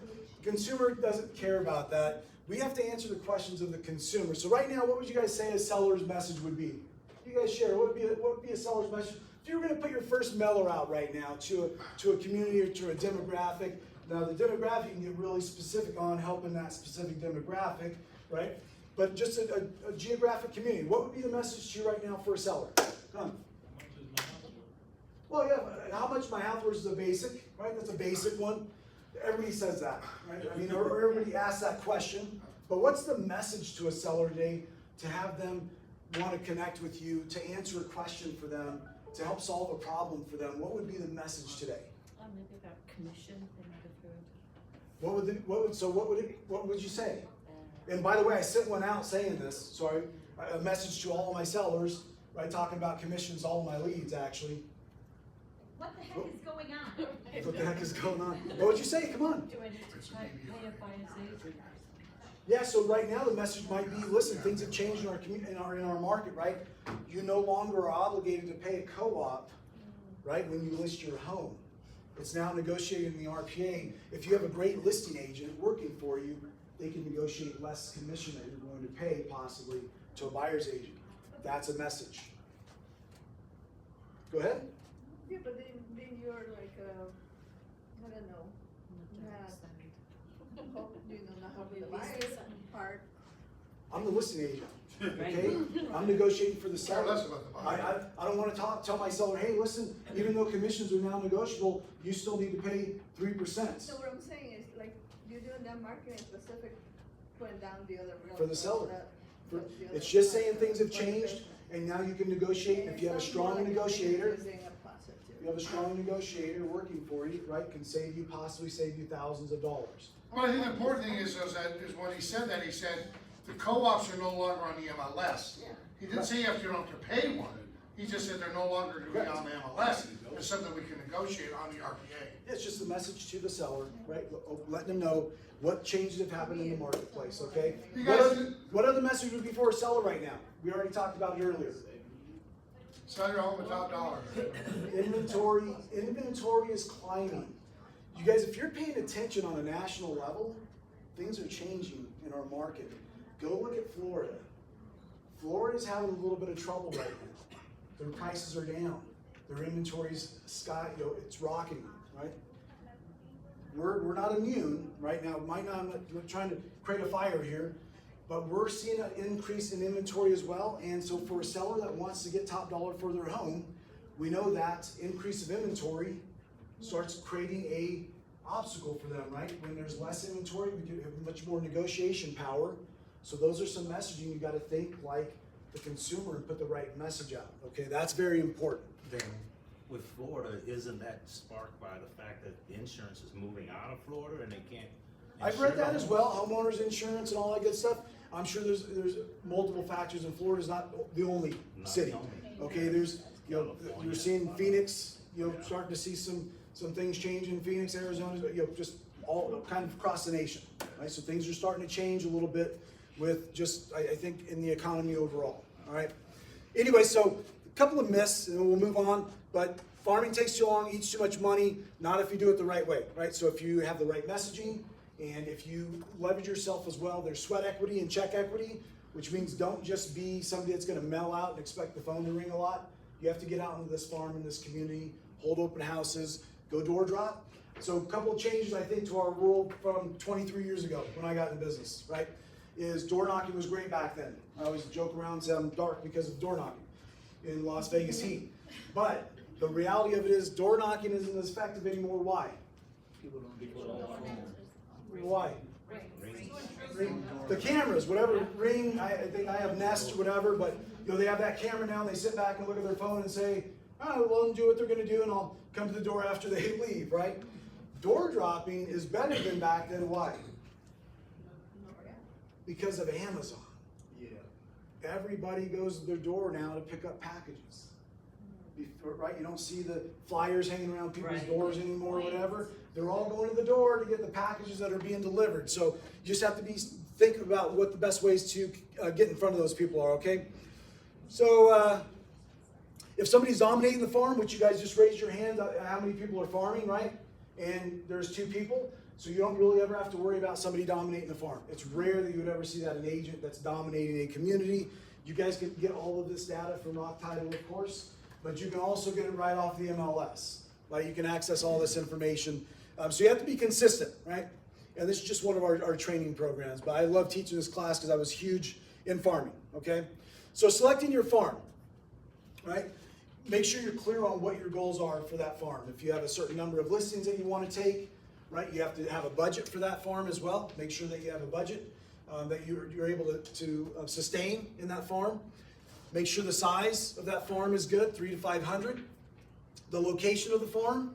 Consumer doesn't care about that. We have to answer the questions of the consumer. So right now, what would you guys say a seller's message would be? You guys share, what would be a seller's message? If you were gonna put your first mailer out right now to a community or to a demographic, now the demographic you can get really specific on helping that specific demographic, right? But just a geographic community, what would be the message to you right now for a seller? Come on. Well, yeah, how much my house worth is a basic, right? That's a basic one. Everybody says that, right? I mean, or everybody asks that question. But what's the message to a seller today to have them want to connect with you, to answer a question for them, to help solve a problem for them? What would be the message today? Maybe about commission. What would you say? And by the way, I sent one out saying this, so a message to all of my sellers, right, talking about commissions, all of my leads actually. What the heck is going on? What the heck is going on? What would you say? Come on. Do I need to pay a finance agent? Yeah, so right now the message might be, listen, things have changed in our community, in our market, right? You no longer are obligated to pay a co-op, right, when you list your home. It's now negotiated in the RPA. If you have a great listing agent working for you, they can negotiate less commission that you're going to pay possibly to a buyer's agent. That's a message. Go ahead. Yeah, but then you're like, I don't know, not helping the buyer part. I'm the listing agent, okay? I'm negotiating for the seller. Care less about the buyer. I don't want to tell my seller, hey, listen, even though commissions are now negotiable, you still need to pay 3%. So what I'm saying is, like, you're doing that marketing specific, putting down the other real. For the seller. the It's other just side, saying things have for the changed, business. and now you can negotiate. And If you have a it's not strong like negotiator, using a prostitute. you have a strong negotiator working for you, right, can possibly save you thousands of dollars. Well, I think the important thing is when he said that, he said, the co-ops are no longer on the MLS. He didn't say you don't have to pay one, he just said they're no longer going to be on the MLS. It's something we can negotiate on the RPA. It's just a message to the seller, right, letting them know what changes have happened in the marketplace, okay? You guys, What other message would be for a seller right now? We already talked about it earlier. sell your home at top dollar. Inventory is climbing. You guys, if you're paying attention on a national level, things are changing in our market. Go look at Florida. Florida's having a little bit of trouble right now. Their prices are down. Their inventory's it's rocking, right? We're not immune right now. I'm not trying to create a fire here. but we're seeing an increase in inventory as well. And so for a seller that wants to get top dollar for their home, we know that increase of inventory starts creating a obstacle for them, right? When there's less inventory, we do have much more negotiation power. So those are some messaging you gotta think like the consumer and put the right message out, okay? That's very important. Then with Florida, isn't that sparked by the fact that insurance is moving out of Florida and they can't? I've read that as well, homeowners insurance and all that good stuff. I'm sure there's multiple factors, and Florida's not the only city. Okay, there's, you know, you're seeing Phoenix, you know, starting to see some things change in Phoenix, Arizona, you know, just all kind of across the nation, right? So things are starting to change a little bit with just, I think, in the economy overall, all right? Anyway, so a couple of myths, and we'll move on, but farming takes too long, eats too much money, not if you do it the right way, right? So if you have the right messaging, and if you leverage yourself as well, there's sweat equity and check equity, which means don't just be somebody that's gonna mail out and expect the phone to ring a lot. You have to get out into this farm, in this community, hold open houses, go door drop. So a couple of changes, I think, to our world from 23 years ago when I got in business, right? Is door knocking was great back then. I always joke around and say I'm dark because of door knocking in Las Vegas heat. But the reality of it is door knocking isn't as effective anymore. Why? Why? Ring. The cameras, whatever, Ring, I think I have Nest or whatever, but you know, they have that camera now and they sit back and look at their phone and say, oh, well, let them do what they're gonna do and I'll come to the door after they leave, right? Door dropping is better than back then. Why? Because of Amazon. Yeah. Everybody goes to their door now to pick up packages. Right? You don't see the flyers hanging around people's doors anymore or whatever. They're all going to the door to get the packages that are being delivered. So you just have to think about what the best ways to get in front of those people are, okay? So if somebody's dominating the farm, which you guys just raised your hand, how many people are farming, right? And there's 2 people, so you don't really ever have to worry about somebody dominating the farm. It's rare that you would ever see that an agent that's dominating a community. You guys can get all of this data from Rock Title, of course, but you can also get it right off the MLS. Right? You can access all this information. So you have to be consistent, right? And this is just one of our training programs, but I love teaching this class because I was huge in farming, okay? So selecting your farm, right? Make sure you're clear on what your goals are for that farm. If you have a certain number of listings that you want to take, right, you have to have a budget for that farm as well. Make sure that you have a budget that you're able to sustain in that farm. Make sure the size of that farm is good, 300 to 500. The location of the farm,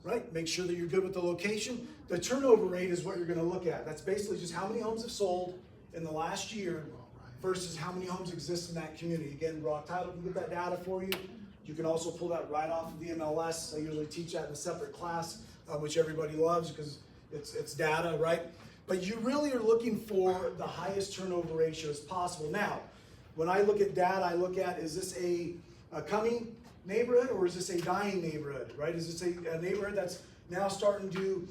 right? Make sure that you're good with the location. The turnover rate is what you're going to look at. That's basically just how many homes have sold in the last year versus how many homes exist in that community. Again, Rock Title can get that data for you. You can also pull that right off of the MLS. I usually teach that in a separate class, which everybody loves because it's data, right? But you really are looking for the highest turnover ratio as possible. Now, when I look at data, I look at, is this a coming neighborhood or is this a dying neighborhood, right? Is this a neighborhood that's now starting to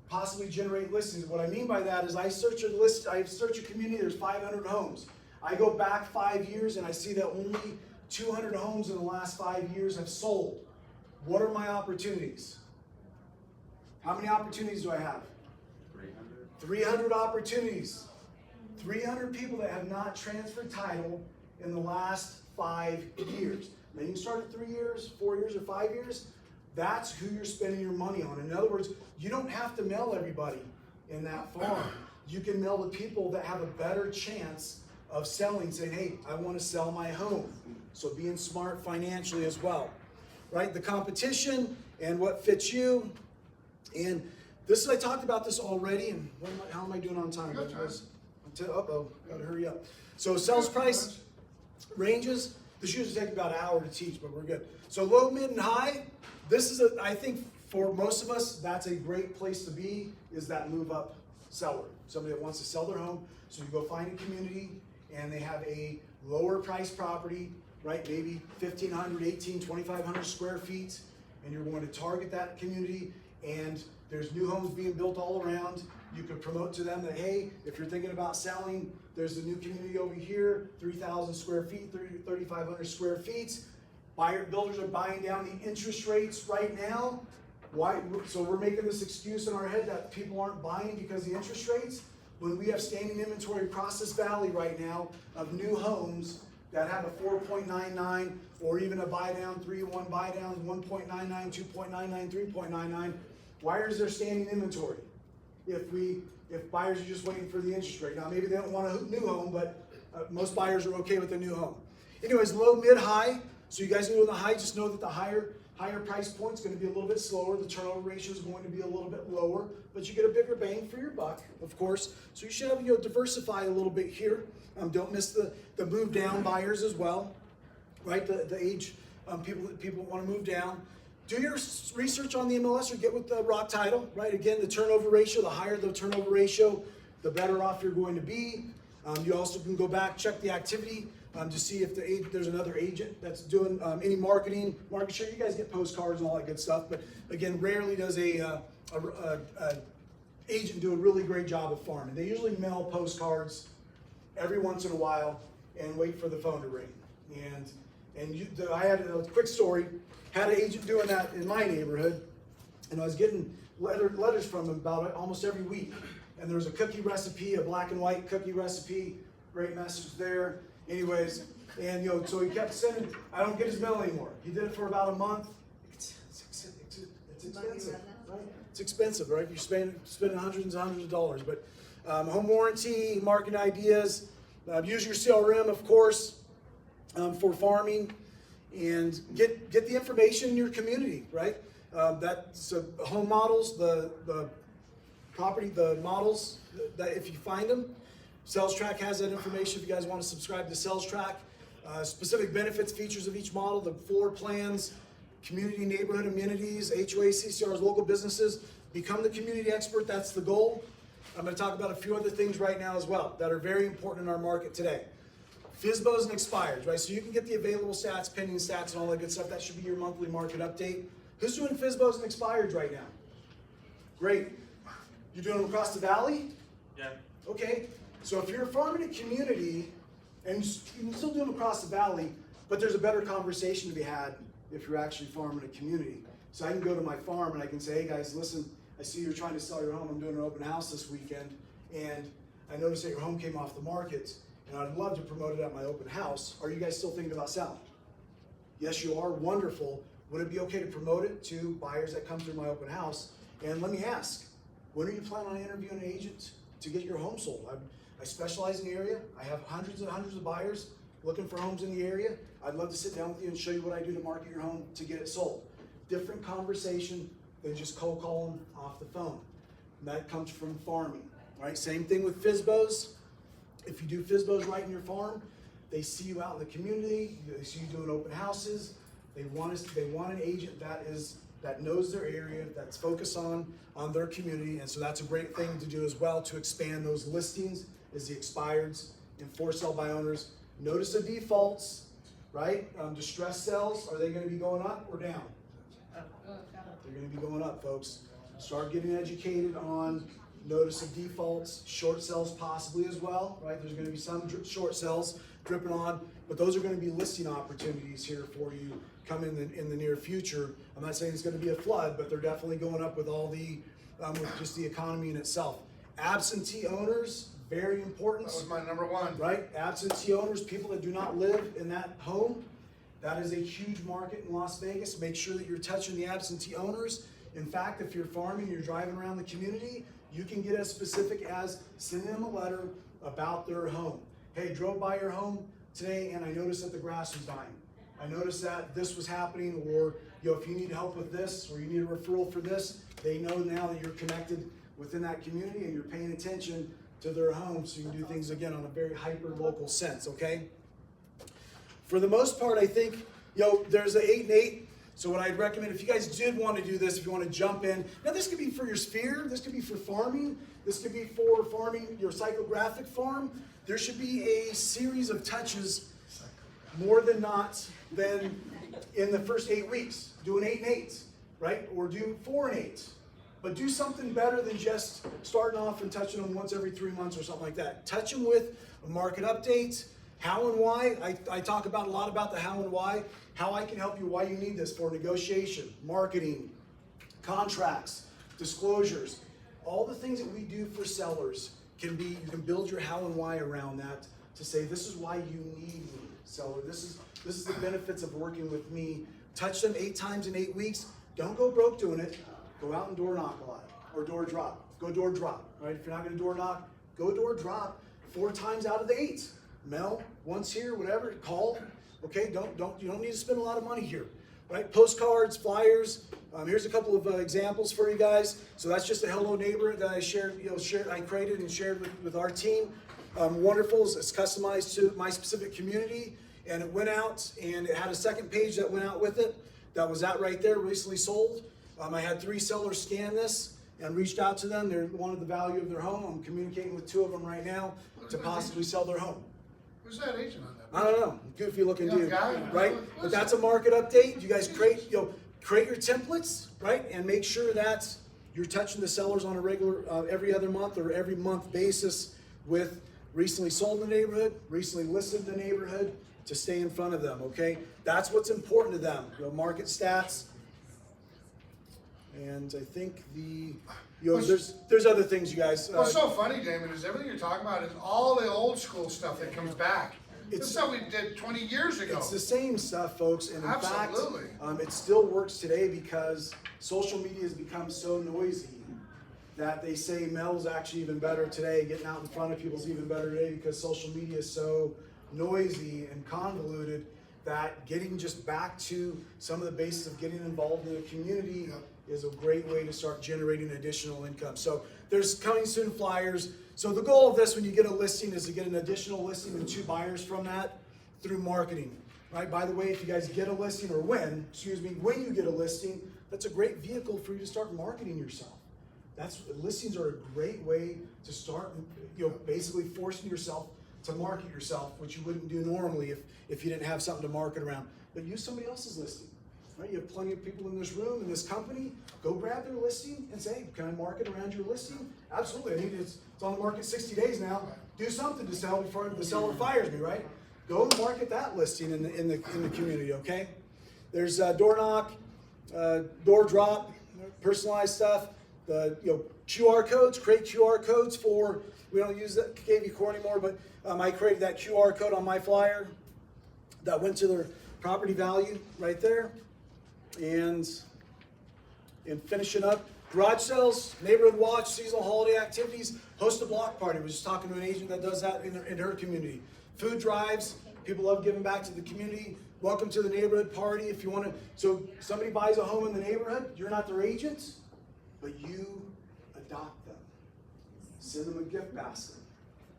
possibly generate listings? What I mean by that is I search a community, there's 500 homes. I go back 5 years and I see that only 200 homes in the last 5 years have sold. What are my opportunities? How many opportunities do I have? 300 opportunities. 300 people that have not transferred title in the last 5 years. Now you can start at 3 years, 4 years, or 5 years. That's who you're spending your money on. In other words, you don't have to mail everybody in that farm. You can mail the people that have a better chance of selling, saying, hey, I want to sell my home. So being smart financially as well, right? The competition and what fits you. And this is, I talked about this already, and how am I doing on time? Uh-oh, gotta hurry up. So sales price ranges, this usually takes about an hour to teach, but we're good. So low, mid, and high, this is, I think for most of us, that's a great place to be, is that move up seller. Somebody that wants to sell their home, so you go find a community, and they have a lower price property, right? Maybe 1,500, 1,800, 2,500 square feet, and you're going to target that community, and there's new homes being built all around. You could promote to them that, hey, if you're thinking about selling, there's a new community over here, 3,000 square feet, 3,500 square feet. Builders are buying down the interest rates right now. Why? So we're making this excuse in our head that people aren't buying because of the interest rates. when we have standing inventory across this valley right now of new homes that have a 4.99 or even a buy down, 3-1 buy downs, 1.99, 2.99, 3.99, why is there standing inventory? If buyers are just waiting for the interest rate. Now maybe they don't want a new home, but most buyers are okay with a new home. Anyways, low, mid, high. So you guys know in the high, just know that the higher price point is going to be a little bit slower. The turnover ratio is going to be a little bit lower, but you get a bigger bang for your buck, of course. So you should have, diversify a little bit here. Don't miss the move down buyers as well, right? The age people want to move down. Do your research on the MLS or get with the Rock Title, right? Again, the turnover ratio, the higher the turnover ratio, the better off you're going to be. You also can go back, check the activity to see if there's another agent that's doing any marketing. Market share, you guys get postcards and all that good stuff, but again, rarely does a agent do a really great job of farming. They usually mail postcards every once in a while and wait for the phone to ring. I had a quick story. Had an agent doing that in my neighborhood, and I was getting letters from him about it almost every week. And there was a cookie recipe, a black and white cookie recipe, great message there. Anyways, and so he kept sending. I don't get his mail anymore. He did it for about a month. It's expensive, right? It's expensive, right? You're spending hundreds and hundreds of dollars. But home warranty, marketing ideas, use your CRM, of course, for farming. And get the information in your community, right? That's home models, the property, the models, that if you find them. Sales Track has that information if you guys want to subscribe to Sales Track. Specific benefits, features of each model, the floor plans, community neighborhood amenities, HOA, CCRs, local businesses. Become the community expert, that's the goal. I'm going to talk about a few other things right now as well that are very important in our market today. FSBOs and expires, right? So you can get the available stats, pending stats, and all that good stuff. That should be your monthly market update. Who's doing FSBOs and expires right now? Great. You doing them across the valley? Yeah. Okay. So if you're farming a community, and you can still do them across the valley, but there's a better conversation to be had if you're actually farming a community. So I can go to my farm and I can say, hey guys, listen, I see you're trying to sell your home. I'm doing an open house this weekend, and I noticed that your home came off the market. And I'd love to promote it at my open house. Are you guys still thinking about selling? Yes, you are. Wonderful. Would it be okay to promote it to buyers that come through my open house? And let me ask, when are you planning on interviewing an agent to get your home sold? I specialize in the area. I have hundreds and hundreds of buyers looking for homes in the area. I'd love to sit down with you and show you what I do to market your home to get it sold. Different conversation than just cold calling off the phone. And that comes from farming, right? Same thing with FSBOs. If you do FSBOs right in your farm, they see you out in the community, they see you doing open houses, they want an agent that knows their area, that's focused on their community, and so that's a great thing to do as well to expand those listings is the expireds and for sale by owners. Notice the defaults, right? Distressed sales, are they going to be going up or down? They're going to be going up, folks. Start getting educated on notice of defaults, short sales possibly as well, right? There's going to be some short sales dripping on, but those are going to be listing opportunities here for you coming in the near future. I'm not saying it's going to be a flood, but they're definitely going up with all the, with just the economy in itself. Absentee owners, very important. That was my number one. Right? Absentee owners, people that do not live in that home. That is a huge market in Las Vegas. Make sure that you're touching the absentee owners. In fact, if you're farming, you're driving around the community, you can get as specific as sending them a letter about their home. Hey, drove by your home today and I noticed that the grass was dying. I noticed that this was happening, or if you need help with this or you need a referral for this, they know now that you're connected within that community and you're paying attention to their home, so you can do things again on a very hyper local sense, okay? For the most part, I think, there's an 8 and 8. So what I'd recommend, if you guys did want to do this, if you want to jump in, now this could be for your sphere, this could be for farming, this could be for farming your psychographic farm. There should be a series of touches more than not than in the first 8 weeks. Do an 8 and 8, right? Or do 4 and 8. But do something better than just starting off and touching them once every 3 months or something like that. Touch them with a market update, how and why. I talk about a lot about the how and why. How I can help you, why you need this for negotiation, marketing, contracts, disclosures, all the things that we do for sellers can be, you can build your how and why around that to say, this is why you need me, seller. This is the benefits of working with me. Touch them 8 times in 8 weeks. Don't go broke doing it. Go out and door knock a lot, or door drop. Go door drop, right? If you're not gonna door knock, go door drop 4 times out of the 8. Mail once here, whatever, call. Okay, you don't need to spend a lot of money here, right? Postcards, flyers. Here's a couple of examples for you guys. So that's just a hello neighbor that I shared, I created and shared with our team. Wonderful, it's customized to my specific community, and it went out, and it had a second page that went out with it. That was that right there, recently sold. I had 3 sellers scan this and reached out to them. They wanted the value of their home. I'm communicating with 2 of them right now to possibly sell their home. Who's that agent on that? I don't know, goofy looking Young dude, guy? right? But that's a market update. You guys create your templates, right? And make sure that you're touching the sellers on a regular, every other month or every month basis with recently sold in the neighborhood, recently listed in the neighborhood, to stay in front of them, okay? That's what's important to them, market stats. And I think there's other things, you guys. What's so funny, Damon, is everything you're talking about is all the old school stuff that comes back. It's stuff we did 20 years ago. It's the same stuff, folks, and in Absolutely. fact, it still works today because social media has become so noisy that they say mail is actually even better today. Getting out in front of people is even better today because social media is so noisy and convoluted that getting just back to some of the basics of getting involved in the community is a great way to start generating additional income. So there's coming soon flyers. So the goal of this when you get a listing is to get an additional listing and 2 buyers from that through marketing. Right? By the way, if you guys get a listing, or when you get a listing, that's a great vehicle for you to start marketing yourself. Listings are a great way to start, basically forcing yourself to market yourself, which you wouldn't do normally if you didn't have something to market around. But use somebody else's listing. Right? You have plenty of people in this room, in this company. Go grab their listing and say, hey, can I market around your listing? Absolutely. I need it's on the market 60 days now. Do something to sell before the seller fires me, right? Go and market that listing in the community, okay? There's door knock, door drop, personalized stuff. The QR codes, create QR codes for, we don't use that KV Core anymore, but I created that QR code on my flyer that went to their property value right there. And finishing up, garage sales, neighborhood watch, seasonal holiday activities, host a block party. I was just talking to an agent that does that in her community. Food drives, people love giving back to the community. Welcome to the neighborhood party if you want to. So somebody buys a home in the neighborhood, you're not their agent, but you adopt them. Send them a gift basket.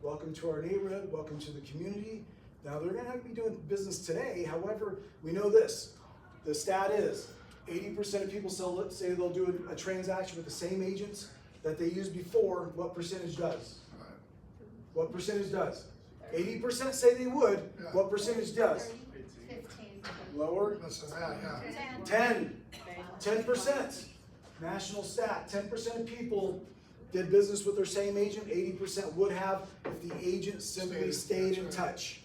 Welcome to our neighborhood, welcome to the community. Now they're gonna have to be doing business today, however, we know this. The stat is 80% of people say they'll do a transaction with the same agents that they used before. What percentage does? What percentage does? 80% say they would. What percentage does? 15. Lower? Listen, yeah. 10%. National stat. 10% of people did business with their same agent. 80% would have if the agent simply stayed in touch.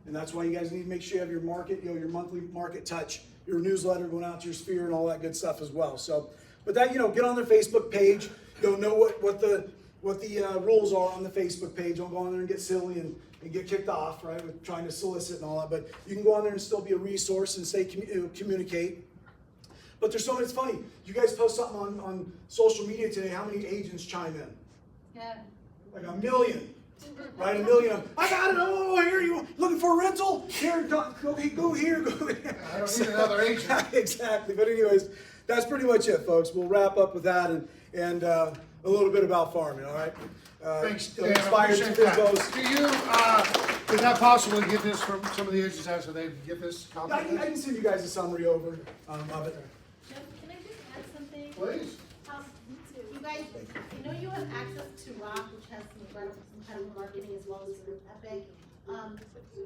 And that's why you guys need to make sure you have your market, your monthly market touch, your newsletter going out to your sphere and all that good stuff as well. So, but that, get on their Facebook page, know what the rules are on the Facebook page. Don't go on there and get silly and get kicked off, right, with trying to solicit and all that. But you can go on there and still be a resource and stay communicate. But there's so many, it's funny. You guys post something on social media today, how many agents chime in? Yeah. Like 1 million. Right, 1 million. I got it. Oh, here you looking for a rental? Here, go here, go there. I don't need another agent. Exactly. But anyways, that's pretty much it, folks. We'll wrap up with that and a little bit about farming. All right. Thanks, Dan. Inspired I appreciate that. Fizbo's. Do you, is that possible to get this from some of the agents out so they can get this copy? I can send you guys a summary over of it. Jeff, can I just add something? Please. You guys, I know you have access to Rock, which has some incredible marketing as well as Epic.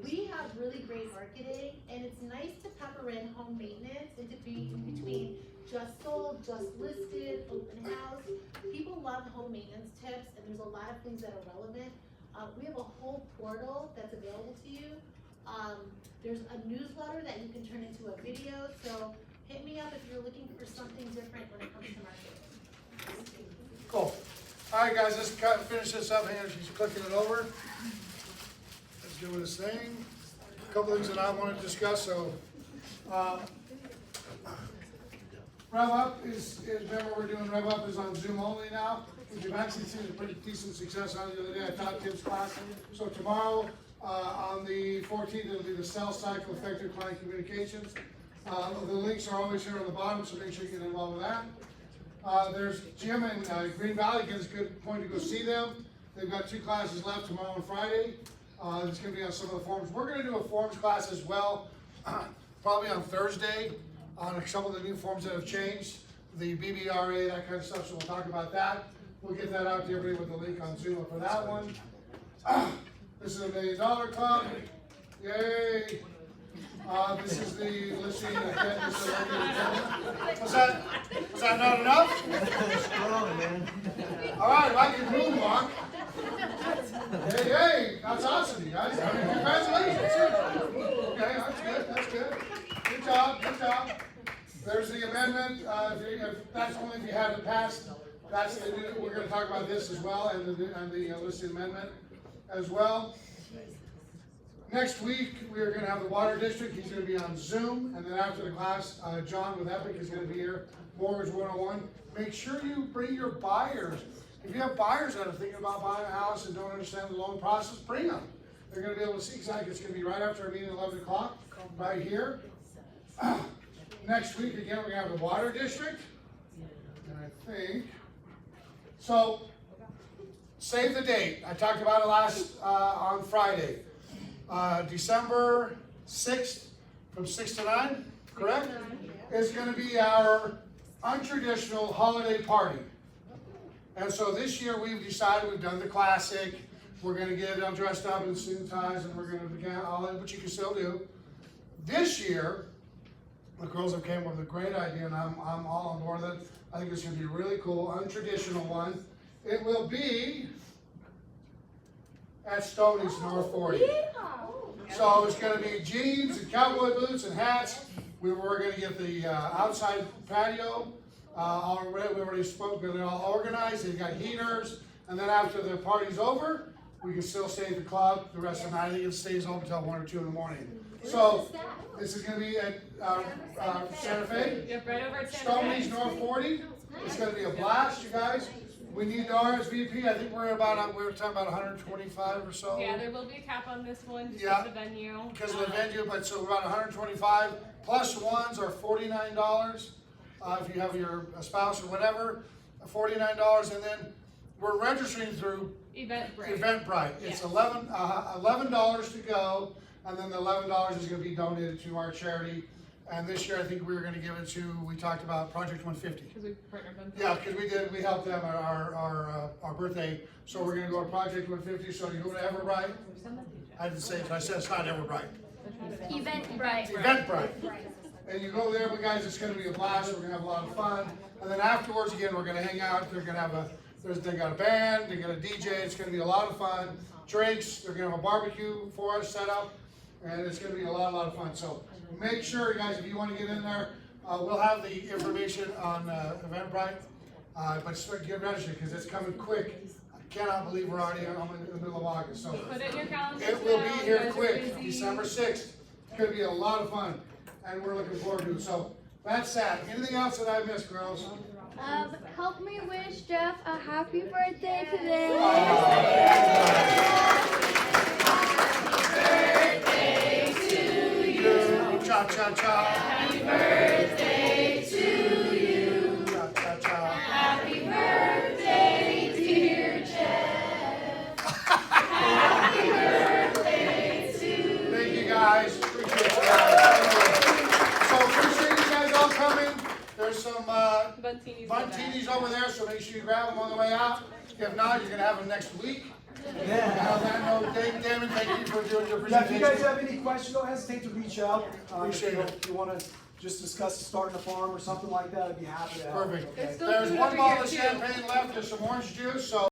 We have really great marketing, and it's nice to pepper in home maintenance in between just sold, just listed, open house. People love home maintenance tips, and there's a lot of things that are relevant. We have a whole portal that's available to you. There's a newsletter that you can turn into a video, so hit me up if you're looking for something different when it comes to marketing. Cool. All right, guys, let's finish this up. Hang on, she's clicking it over. Let's do this thing. A couple things that I want to discuss. So, Rev Up is remember we're doing Rev Up is on Zoom only now, which we've actually seen a pretty decent success on the other day. I taught Tim's class. So tomorrow, on the 14th, it'll be the Cell Cycle Effective Client Communications. The links are always here on the bottom, so make sure you get involved with that. There's Jim in Green Valley. It's a good point to go see them. They've got 2 classes left tomorrow and Friday. It's going to be on some of the forms. We're going to do a forms class as well, probably on Thursday, on some of the new forms that have changed, the BBRA, that kind of stuff. So we'll talk about that. We'll get that out to everybody with the link on Zoom for that one. This is $1 Million Club. Yay! This is the listing again. Was that not enough? Strong, man. All right, I can move on. Hey, that's awesome, you guys. I mean, congratulations. Okay, that's good. That's good. Good job. Good job. There's the amendment. If that's only if you haven't passed. That's the new. We're going to talk about this as well, and the listed amendment as well. Next week, we are going to have the Water District. He's going to be on Zoom. And then after the class, John with Epic is going to be here. Mortgage 101. Make sure you bring your buyers. If you have buyers that are thinking about buying a house and don't understand the loan process, bring them. They're going to be able to see exactly. It's going to be right after our meeting at 11 o'clock, right here. Next week, again, we're going to have the Water District. And I think, so, save the date. I talked about it last, on Friday. December 6th from 6 to 9, correct? Is going to be our untraditional holiday party. And so this year we've decided we've done the classic. We're going to get dressed up in suit and ties, and we're going to begin all that, which you can still do. This year, the girls have came up with a great idea, and I'm all on board with it. I think it's going to be a really cool, untraditional one. It will be at Stoney's North 40. So it's going to be jeans and cowboy boots and hats. We're going to get the outside patio already. We already spoke. They're all organized. They've got heaters. And then after the party's over, we can still stay at the club the rest of the night. I think it stays open until 1 or 2 in the morning. So this is going to be at Santa Fe. Yep, right over at Santa Fe. Stoney's North 40. It's going to be a blast, you guys. We need the RSVP. I think we were talking about 125 or so. Yeah, there will be a cap on this one, just Yeah. for the venue. Because of the venue, but so about 125 plus ones are $49. If you have your spouse or whatever, $49, and then we're registering through Eventbrite. It's $11 to go, and then the $11 is going to be donated to our charity. And this year, I think we were going to give it to. We talked about Project 150. Because we partnered with them. Yeah, because we helped them at our birthday. So we're going to go to Project 150. So you go to Everbright. I didn't say it. I said it's not Everbright. Eventbrite. Eventbrite. And you go there, but guys, it's going to be a blast. We're going to have a lot of fun. And then afterwards, again, we're going to hang out. They're going to have they got a band. They got a DJ. It's going to be a lot of fun. Drinks. They're going to have a barbecue for us set up, and it's going to be a lot of fun. So make sure, guys, if you want to get in there, we'll have the information on Eventbrite. But start get registered because it's coming quick. I cannot believe we're already in the middle of August. So Put it in your calendar. it will be here quick. December 6th. It's going to be a lot of fun, and we're looking forward to it. So that's that. Anything else that I missed, girls? Help me wish Jeff a happy birthday today. Cha cha cha. Happy birthday to you. Cha cha cha. Happy birthday, dear Jeff. Happy birthday to you. Thank you guys. Appreciate you guys. So appreciate you guys all coming. There's some buntinis over there, so make sure you grab them on the way out. If not, you're gonna have them next week. Yeah. On that note, Damon, thank you for doing your Yeah, if presentation. you guys have any questions, don't hesitate to reach out. Appreciate it. If you want to just discuss starting a farm or something like that, I'd be happy to help. Perfect. Okay? There's one bottle of champagne left. There's some orange juice, so.